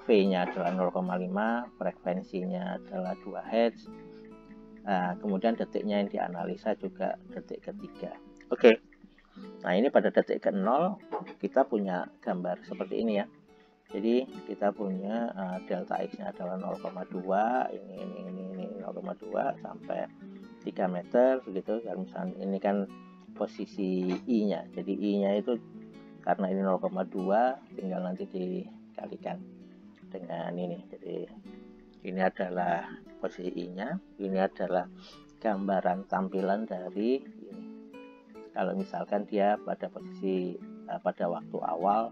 V-nya adalah 0,5, frekuensinya adalah 2 Hz. Kemudian detiknya yang dianalisa juga detik ketiga. Oke. Nah, ini pada detik ke-0 kita punya gambar seperti ini ya. Jadi kita punya delta X-nya adalah 0,2, ini 0,2 sampai 3 meter begitu. Dan misalnya ini kan posisi I-nya. Jadi I-nya itu karena ini 0,2 tinggal nanti dikalikan dengan ini. Jadi ini adalah posisi I-nya, ini adalah gambaran tampilan dari ini. Kalau misalkan dia pada posisi pada waktu awal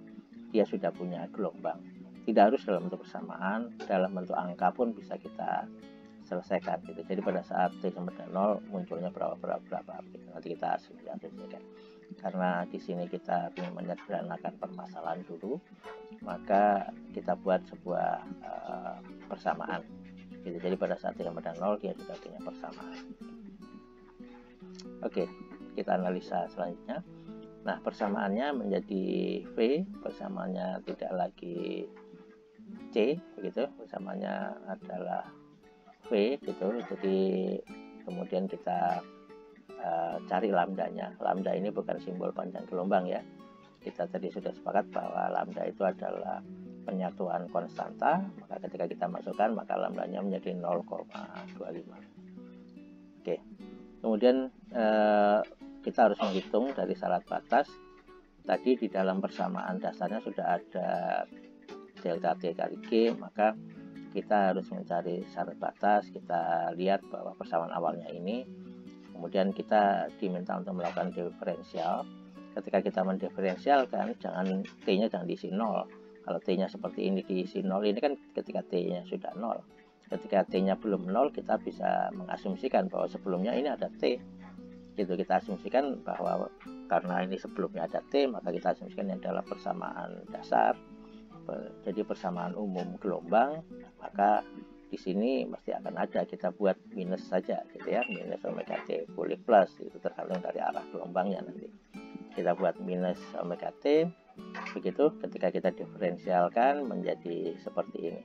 dia sudah punya gelombang, tidak harus dalam bentuk bersamaan, dalam bentuk angka pun bisa kita selesaikan gitu. Jadi pada saat T sama dengan 0 munculnya berapa gitu. Nanti kita selesaikan. Karena di sini kita ingin menyederhanakan permasalahan dulu, maka kita buat sebuah persamaan gitu. Jadi pada saat T sama dengan 0 dia sudah punya persamaan. Oke, kita analisa selanjutnya. Nah, persamaannya menjadi V, persamaannya tidak lagi C begitu, persamaannya adalah V gitu. Jadi kemudian kita cari lambdanya. Lambda ini bukan simbol panjang gelombang ya. Kita tadi sudah sepakat bahwa lambda itu adalah penyatuan konstanta, maka ketika kita masukkan maka lambdanya menjadi 0,25. Oke. Kemudian kita harus menghitung dari syarat batas. Tadi di dalam persamaan dasarnya sudah ada delta T kali G, maka kita harus mencari syarat batas. Kita lihat bahwa persamaan awalnya ini, kemudian kita diminta untuk melakukan diferensial. Ketika kita mendiferensialkan, T-nya jangan diisi 0. Kalau T-nya seperti ini diisi 0, ini kan ketika T-nya sudah 0. Ketika T-nya belum 0, kita bisa mengasumsikan bahwa sebelumnya ini ada T. Gitu, kita asumsikan bahwa karena ini sebelumnya ada T, maka kita asumsikan ini adalah persamaan dasar. Jadi persamaan umum gelombang, maka di sini mesti akan ada, kita buat minus saja gitu ya, minus omega T, boleh plus, itu tergantung dari arah gelombangnya nanti. Kita buat minus omega T, begitu ketika kita diferensialkan menjadi seperti ini.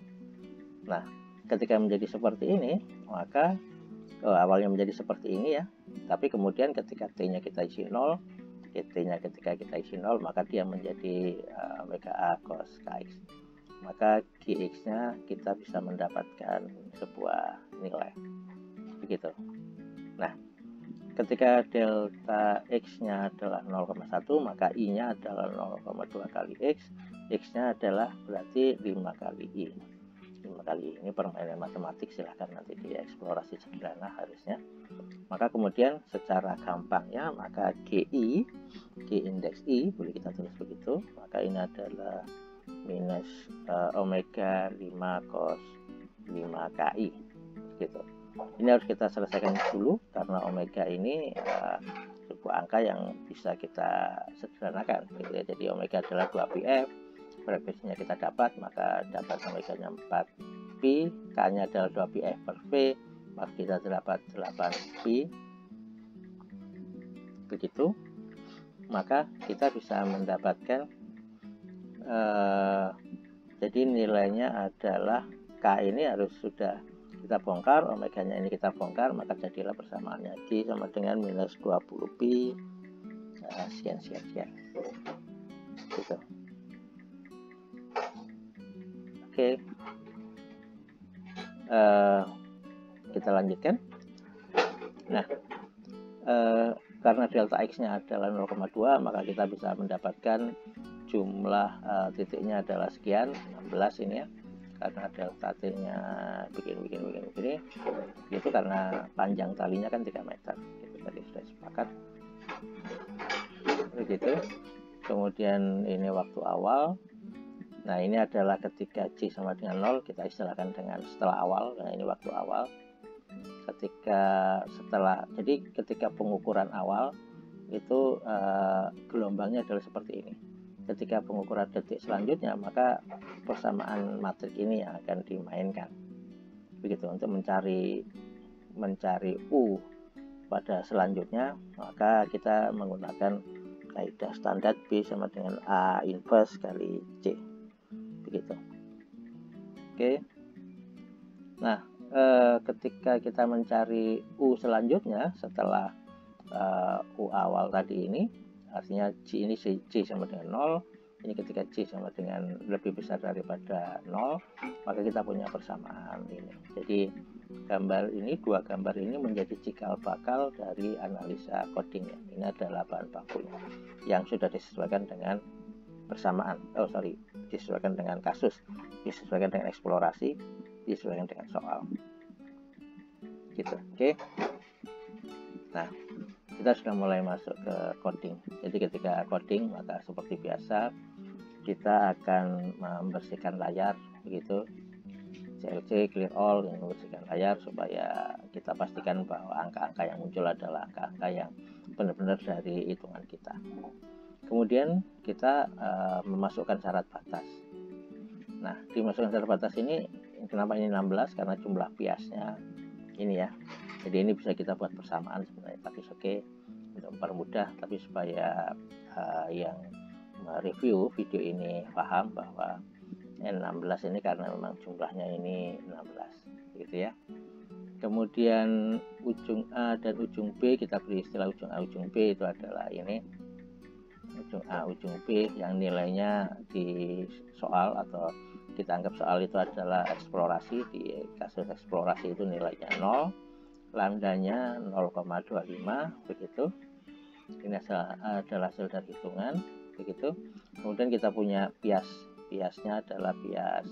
Nah, ketika menjadi seperti ini, maka awalnya menjadi seperti ini ya, tapi kemudian ketika T-nya kita isi 0, T-nya ketika kita isi 0, maka dia menjadi omega A cos Kx. Maka Gx-nya kita bisa mendapatkan sebuah nilai. Begitu. Nah, ketika delta X-nya adalah 0,1, maka I-nya adalah 0,2 kali X. X-nya adalah berarti 5 kali I. 5 kali ini permainan matematik, silahkan nanti dieksplorasi sederhana harusnya. Maka kemudian secara gampangnya, maka GI, G indeks I, boleh kita tulis begitu, maka ini adalah minus omega 5 cos 5 KI gitu. Ini harus kita selesaikan dulu karena omega ini sebuah angka yang bisa kita sederhanakan gitu ya. Jadi omega adalah 2πf, frekuensinya kita dapat, maka dapat omega nya 4 pi, K nya adalah 2πf per V, maka kita dapat 8 pi begitu. Maka kita bisa mendapatkan jadi nilainya adalah K ini harus sudah kita bongkar, omega nya ini kita bongkar, maka jadilah persamaannya G sama dengan minus 20 pi sekian gitu. Oke, kita lanjutkan. Nah, karena delta X-nya adalah 0,2, maka kita bisa mendapatkan jumlah titiknya adalah sekian, 16 ini ya, karena delta T-nya begini, itu karena panjang talinya kan 3 meter, itu tadi sudah sepakat. Begitu. Kemudian ini waktu awal, Nah, ini adalah ketika C sama dengan 0, kita istilahkan dengan setelah awal. Nah, ini waktu awal. Jadi ketika pengukuran awal itu gelombangnya adalah seperti ini. Ketika pengukuran detik selanjutnya, maka persamaan matrik ini yang akan dimainkan. Begitu, untuk mencari U pada selanjutnya, maka kita menggunakan kaidah standar B sama dengan A inverse kali C. Begitu. Oke. Nah, ketika kita mencari U selanjutnya setelah U awal tadi ini, artinya C ini C sama dengan 0, ini ketika C sama dengan lebih besar daripada 0, maka kita punya persamaan ini. Jadi dua gambar ini menjadi cikal bakal dari analisa coding ya. Ini adalah bahan bakunya yang sudah disesuaikan dengan persamaan, disesuaikan dengan kasus, disesuaikan dengan eksplorasi, disesuaikan dengan soal. Gitu, oke. Nah, kita sudah mulai masuk ke coding. Jadi ketika coding, maka seperti biasa kita akan membersihkan layar, begitu. CLC clear all, membersihkan layar supaya kita pastikan bahwa angka-angka yang muncul adalah angka-angka yang benar-benar dari hitungan kita. Kemudian kita memasukkan syarat batas. Nah, dimasukkan syarat batas ini, kenapa ini 16? Karena jumlah biasnya ini ya. Jadi ini bisa kita buat persamaan sebenarnya, tapi oke, untuk mempermudah, tapi supaya yang mereview video ini paham bahwa N16 ini karena memang jumlahnya ini 16 gitu ya. Kemudian ujung A dan ujung B kita beri istilah ujung A ujung B, itu adalah ini ujung A ujung B yang nilainya di soal, atau kita anggap soal itu adalah eksplorasi. Di kasus eksplorasi itu nilainya 0, lambdanya 0,25 begitu. Ini adalah hasil dari hitungan begitu. Kemudian kita punya biasnya adalah bias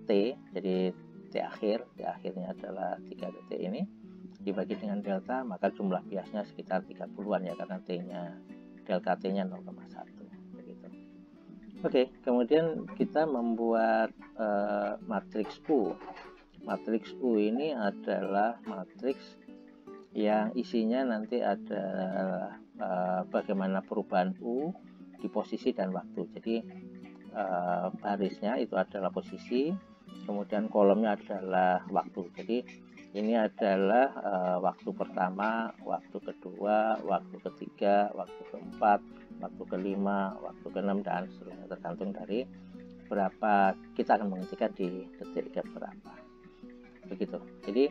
T, jadi T akhirnya adalah 3 detik ini dibagi dengan delta, maka jumlah biasnya sekitar 30-an ya, karena delta T-nya 0,1 begitu. Oke, kemudian kita membuat matriks U. Matriks U ini adalah matriks yang isinya nanti adalah bagaimana perubahan U di posisi dan waktu. Jadi barisnya itu adalah posisi, kemudian kolomnya adalah waktu. Jadi ini adalah waktu pertama, waktu kedua, waktu ketiga, waktu keempat, waktu kelima, waktu keenam, dan seterusnya, tergantung dari berapa kita akan menghentikan di detik ke berapa. Begitu. Jadi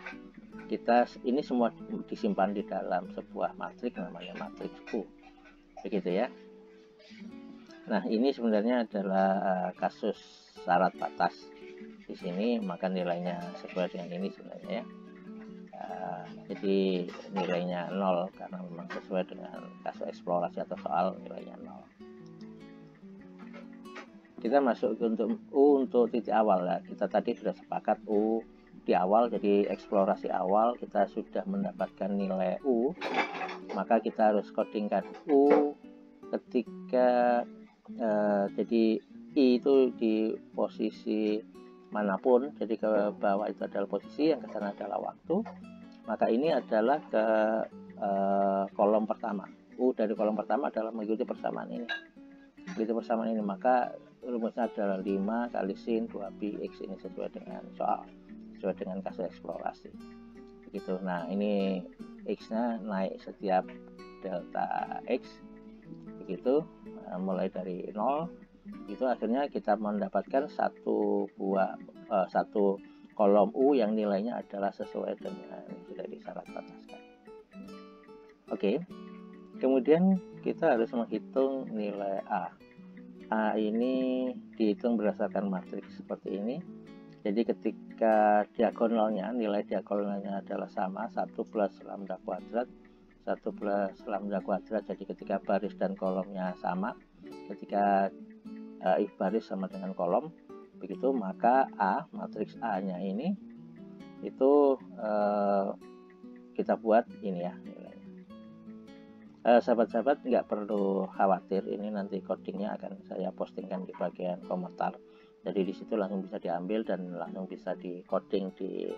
ini semua disimpan di dalam sebuah matriks namanya matriks U. Begitu ya. Nah, ini sebenarnya adalah kasus syarat batas. Di sini maka nilainya sesuai dengan ini sebenarnya ya. Jadi nilainya 0 karena memang sesuai dengan kasus eksplorasi atau soal, nilainya 0. Kita masuk untuk U untuk titik awal ya. Kita tadi sudah sepakat U di awal, jadi eksplorasi awal kita sudah mendapatkan nilai U, maka kita harus codingkan U ketika jadi I itu di posisi manapun, jadi ke bawah itu adalah posisi, yang ke sana adalah waktu, maka ini adalah ke kolom pertama. U dari kolom pertama adalah mengikuti persamaan ini. Begitu persamaan ini, maka rumusnya adalah 5 kali sin 2pi x, ini sesuai dengan soal, sesuai dengan kasus eksplorasi. Begitu. Nah, ini x-nya naik setiap delta x. Begitu, mulai dari 0, itu akhirnya kita mendapatkan satu kolom U yang nilainya adalah sesuai dengan yang sudah disyarat bataskan. Oke. Kemudian kita harus menghitung nilai A. A ini dihitung berdasarkan matriks seperti ini. Jadi ketika diagonalnya, nilai diagonalnya adalah sama, 1 plus lambda kuadrat, 1 plus lambda kuadrat. Jadi ketika baris dan kolomnya sama, ketika baris sama dengan kolom, begitu, maka A, matriks A-nya ini itu kita buat ini ya nilainya. sahabat-sahabat nggak perlu khawatir, ini nanti codingnya akan saya postingkan di bagian komentar. Jadi di situ langsung bisa diambil dan langsung bisa di coding di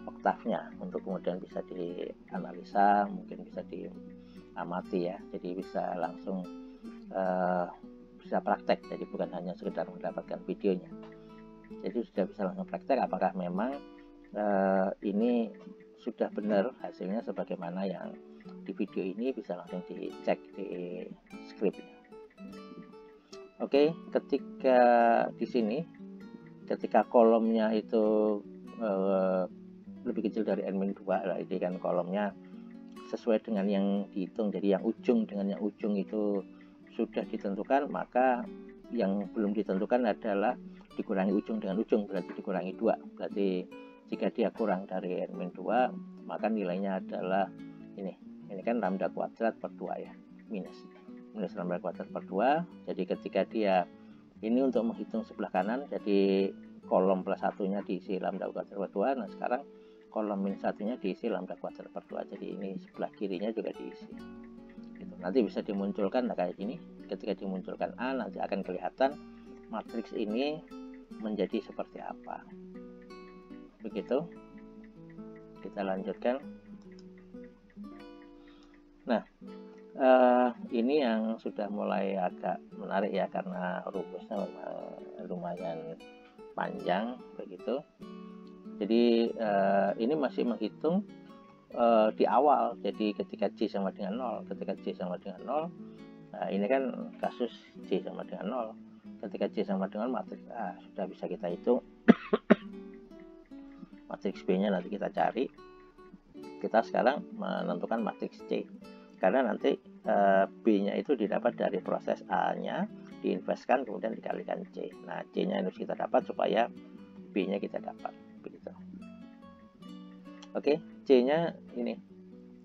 Octave-nya untuk kemudian bisa dianalisa, mungkin bisa diamati ya. Jadi bisa langsung bisa praktek, jadi bukan hanya sekedar mendapatkan videonya. Jadi sudah bisa langsung praktek apakah memang ini sudah benar hasilnya sebagaimana yang di video ini, bisa langsung dicek di scriptnya. Oke, ketika di sini, ketika kolomnya itu lebih kecil dari n-2, lah ini kan kolomnya sesuai dengan yang dihitung, jadi yang ujung dengan yang ujung itu sudah ditentukan, maka yang belum ditentukan adalah dikurangi ujung dengan ujung, berarti dikurangi 2. Berarti jika dia kurang dari n-2, maka nilainya adalah ini kan lambda kuadrat per 2 ya, minus lambda kuadrat per 2. Jadi ketika dia ini untuk menghitung sebelah kanan, jadi kolom plus satunya diisi lambda kuadrat per 2. Nah sekarang kolom minus satunya diisi lambda kuadrat per 2, jadi ini sebelah kirinya juga diisi gitu. Nanti bisa dimunculkan kayak gini. Ketika dimunculkan A, nanti akan kelihatan matriks ini menjadi seperti apa. Begitu. Kita lanjutkan. Nah, ini yang sudah mulai agak menarik ya, karena rumusnya lumayan panjang begitu. Jadi ini masih menghitung di awal. Jadi ketika C sama dengan 0, ketika C sama dengan 0, nah ini kan kasus C sama dengan 0. Ketika C sama dengan matriks A, sudah bisa kita hitung. Matriks B nya nanti kita cari. Kita sekarang menentukan matriks C, karena nanti B nya itu didapat dari proses A nya diinvestkan kemudian dikalikan C. Nah C nya harus kita dapat supaya B nya kita dapat begitu. Oke, C nya ini.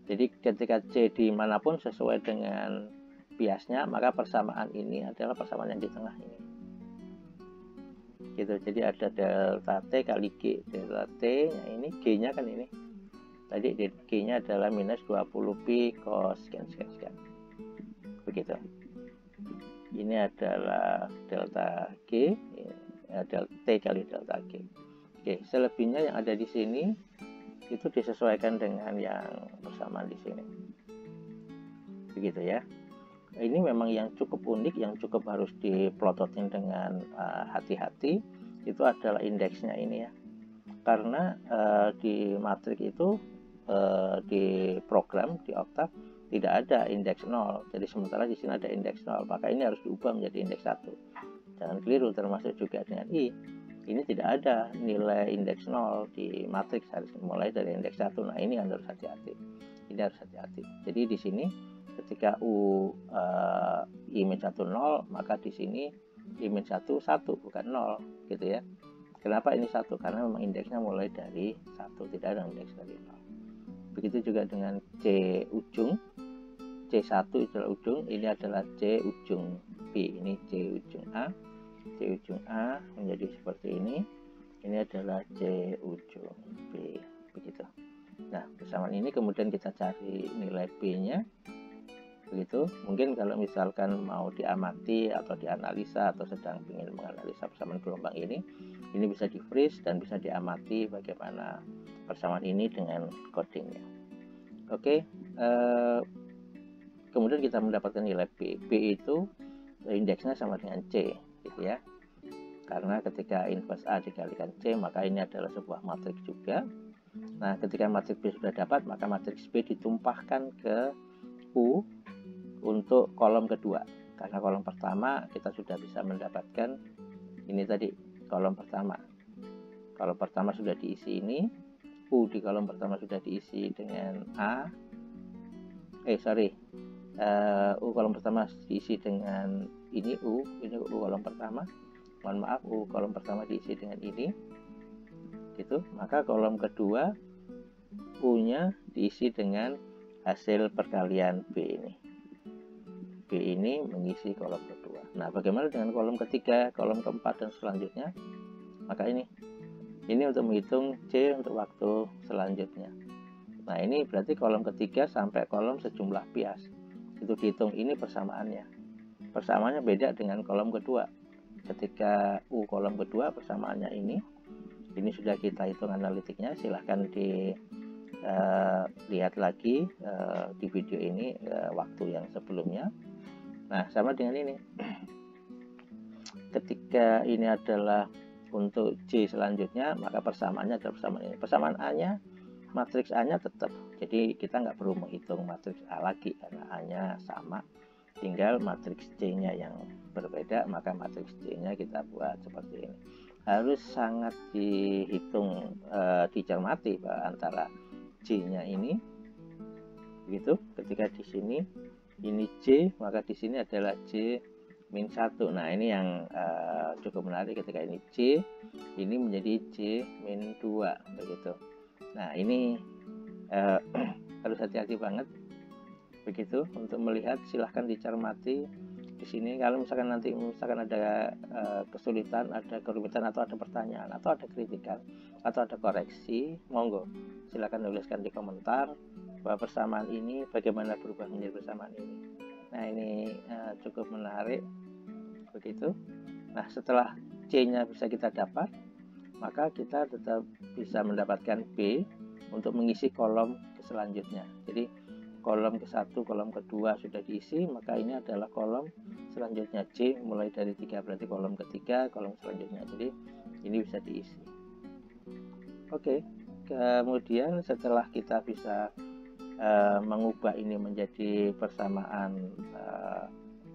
Jadi ketika C dimanapun sesuai dengan biasnya, maka persamaan ini adalah persamaan yang di tengah ini gitu. Jadi ada delta T kali G. Delta T, nah ini G nya kan ini tadi, G nya adalah minus 20 pi cos sekian begitu. Ini adalah delta G, delta T kali delta G. Oke, selebihnya yang ada di sini itu disesuaikan dengan yang persamaan di sini begitu ya. Ini memang yang cukup unik, yang cukup harus diplototin dengan hati-hati, itu adalah indeksnya ini ya. Karena di matriks itu di program di Octave tidak ada indeks 0. Jadi sementara di sini ada indeks 0, maka ini harus diubah menjadi indeks 1. Jangan keliru, termasuk juga dengan I. Ini tidak ada nilai indeks 0 di matriks, harus mulai dari indeks 1. Nah, ini harus hati-hati. Ini harus hati-hati. Jadi di sini ketika I-1 0, maka di sini I-1 1 bukan 0 gitu ya. Kenapa ini 1? Karena memang indeksnya mulai dari 1, tidak ada indeks dari 0. Begitu juga dengan C ujung. C1 adalah ujung, ini adalah C ujung B, ini C ujung A. C ujung A menjadi seperti ini. Ini adalah C ujung B begitu. Nah, persamaan ini kemudian kita cari nilai B-nya begitu. Mungkin kalau misalkan mau diamati atau dianalisa atau sedang ingin menganalisa persamaan gelombang ini bisa di freeze dan bisa diamati bagaimana persamaan ini dengan codingnya. Oke, kemudian kita mendapatkan nilai B. B itu indeksnya sama dengan C gitu ya. Karena ketika inverse A dikalikan C, maka ini adalah sebuah matriks juga. Nah, ketika matriks B sudah dapat, maka matriks B ditumpahkan ke U untuk kolom kedua. Karena kolom pertama kita sudah bisa mendapatkan ini tadi, kolom pertama. Kolom pertama sudah diisi ini, U di kolom pertama sudah diisi dengan A. U kolom pertama diisi dengan ini U kolom pertama. Mohon maaf, U kolom pertama diisi dengan ini. Gitu. Maka kolom kedua U-nya diisi dengan hasil perkalian B ini. B ini mengisi kolom kedua. Nah, bagaimana dengan kolom ketiga, kolom keempat dan selanjutnya? Maka ini untuk menghitung C untuk waktu selanjutnya. Nah, ini berarti kolom ketiga sampai kolom sejumlah bias. itu dihitung, ini persamaannya. Persamaannya beda dengan kolom kedua. Ketika U kolom kedua persamaannya ini sudah kita hitung analitiknya. Silahkan lihat lagi di video ini waktu yang sebelumnya. Nah, sama dengan ini. Ketika ini adalah untuk J selanjutnya, maka persamaannya adalah persamaan ini. Persamaan A-nya, matriks A-nya tetap. Jadi kita nggak perlu menghitung matriks A lagi karena A-nya sama. Tinggal matriks J-nya yang berbeda, maka matriks J-nya kita buat seperti ini. Harus sangat dihitung, dicermati antara J-nya ini, begitu. Ketika di sini ini J, maka di sini adalah J min 1. Nah, ini yang cukup menarik. Ketika ini J, ini menjadi J min 2, begitu. Nah, ini harus hati-hati banget, begitu. Untuk melihat, silahkan dicermati di sini. Kalau misalkan nanti ada kesulitan, ada kerumitan, atau ada pertanyaan, atau ada kritikan, atau ada koreksi, monggo silahkan tuliskan di komentar bahwa persamaan ini bagaimana berubah menjadi persamaan ini. Nah, ini cukup menarik, begitu. Nah, setelah C-nya bisa kita dapat, maka kita tetap bisa mendapatkan B untuk mengisi kolom selanjutnya. Jadi kolom ke-1, kolom kedua sudah diisi, maka ini adalah kolom selanjutnya C, mulai dari 3 berarti kolom ketiga, kolom selanjutnya. Jadi ini bisa diisi. Oke, kemudian setelah kita bisa mengubah ini menjadi persamaan,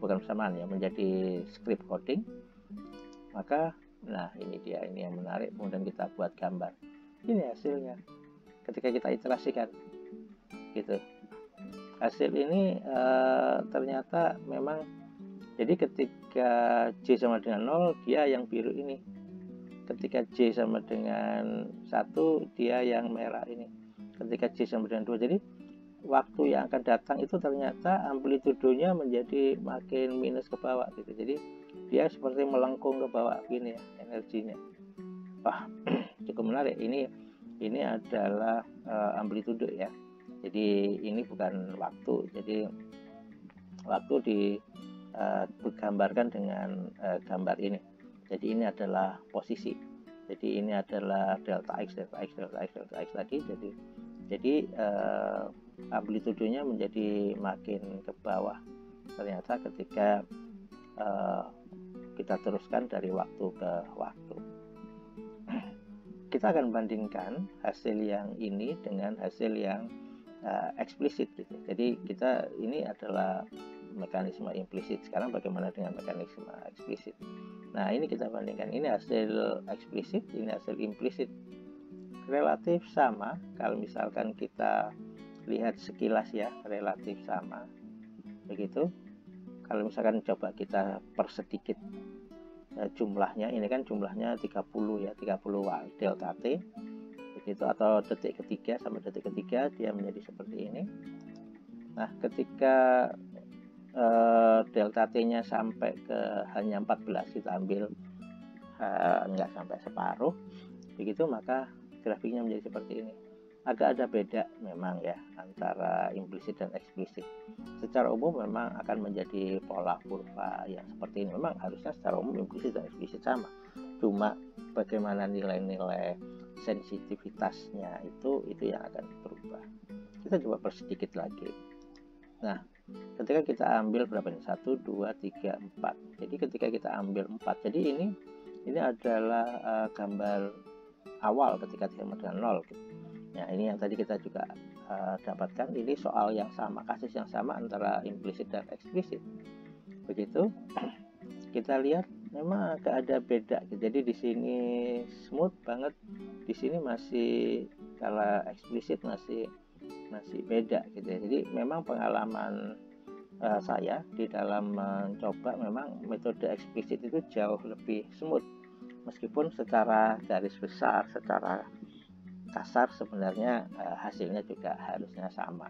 bukan persamaan ya, menjadi script coding, maka nah ini dia, ini yang menarik. Kemudian kita buat gambar, ini hasilnya ketika kita iterasikan, gitu. Hasil ini ternyata memang, jadi ketika J sama dengan 0, dia yang biru ini. Ketika J sama dengan 1, dia yang merah ini. Ketika J sama dengan 2, jadi waktu yang akan datang itu ternyata amplitudenya menjadi makin minus ke bawah, gitu. Jadi dia seperti melengkung ke bawah gini ya, energinya. Wah, cukup menarik. Ini adalah amplitude ya. Jadi ini bukan waktu. Jadi waktu digambarkan dengan gambar ini. Jadi ini adalah posisi. Jadi ini adalah delta x, delta x, delta x, delta x tadi. Jadi amplitudenya menjadi makin ke bawah ternyata ketika kita teruskan dari waktu ke waktu. Kita akan bandingkan hasil yang ini dengan hasil yang eksplisit, gitu. Jadi ini adalah mekanisme implisit. Sekarang bagaimana dengan mekanisme eksplisit? Nah, ini kita bandingkan. Ini hasil eksplisit, ini hasil implisit. Relatif sama. Kalau misalkan kita lihat sekilas ya, relatif sama, begitu. Kalau misalkan coba kita persedikit jumlahnya, ini kan jumlahnya 30 ya, 30 delta T, begitu, atau detik ketiga sampai detik ketiga dia menjadi seperti ini. Nah, ketika delta T-nya sampai ke hanya 14, kita ambil nggak sampai separuh, begitu, maka grafiknya menjadi seperti ini. Agak ada beda memang ya antara implisit dan eksplisit. Secara umum memang akan menjadi pola kurva yang seperti ini. Memang harusnya secara umum implisit dan eksplisit sama. Cuma bagaimana nilai-nilai sensitivitasnya itu yang akan berubah. Kita coba persedikit lagi. Nah, ketika kita ambil berapa nih? 1, 2, 3, 4. Jadi ketika kita ambil 4, jadi ini adalah gambar awal ketika sama dengan 0 gitu. Nah, ini yang tadi kita juga dapatkan. Ini soal yang sama, kasus yang sama antara implisit dan eksplisit, begitu. Kita lihat memang agak ada beda. Jadi di sini smooth banget, di sini masih, kalau eksplisit masih beda gitu. Jadi memang pengalaman saya di dalam mencoba, memang metode eksplisit itu jauh lebih smooth, meskipun secara garis besar, secara kasar sebenarnya hasilnya juga harusnya sama.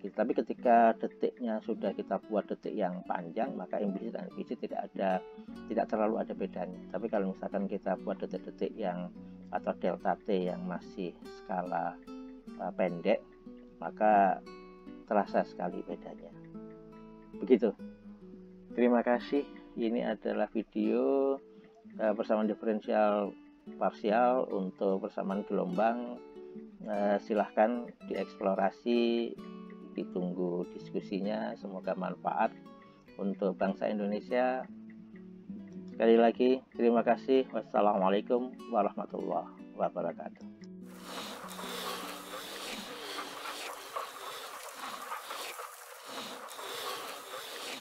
Tapi ketika detiknya sudah kita buat detik yang panjang, maka implisit dan eksplisit tidak terlalu ada bedanya. Tapi kalau misalkan kita buat detik-detik yang atau delta T yang masih skala pendek, maka terasa sekali bedanya. Begitu. Terima kasih. Ini adalah video persamaan diferensial parsial untuk persamaan gelombang. Silahkan dieksplorasi, ditunggu diskusinya. Semoga manfaat untuk bangsa Indonesia. Sekali lagi, terima kasih. Wassalamualaikum warahmatullahi wabarakatuh.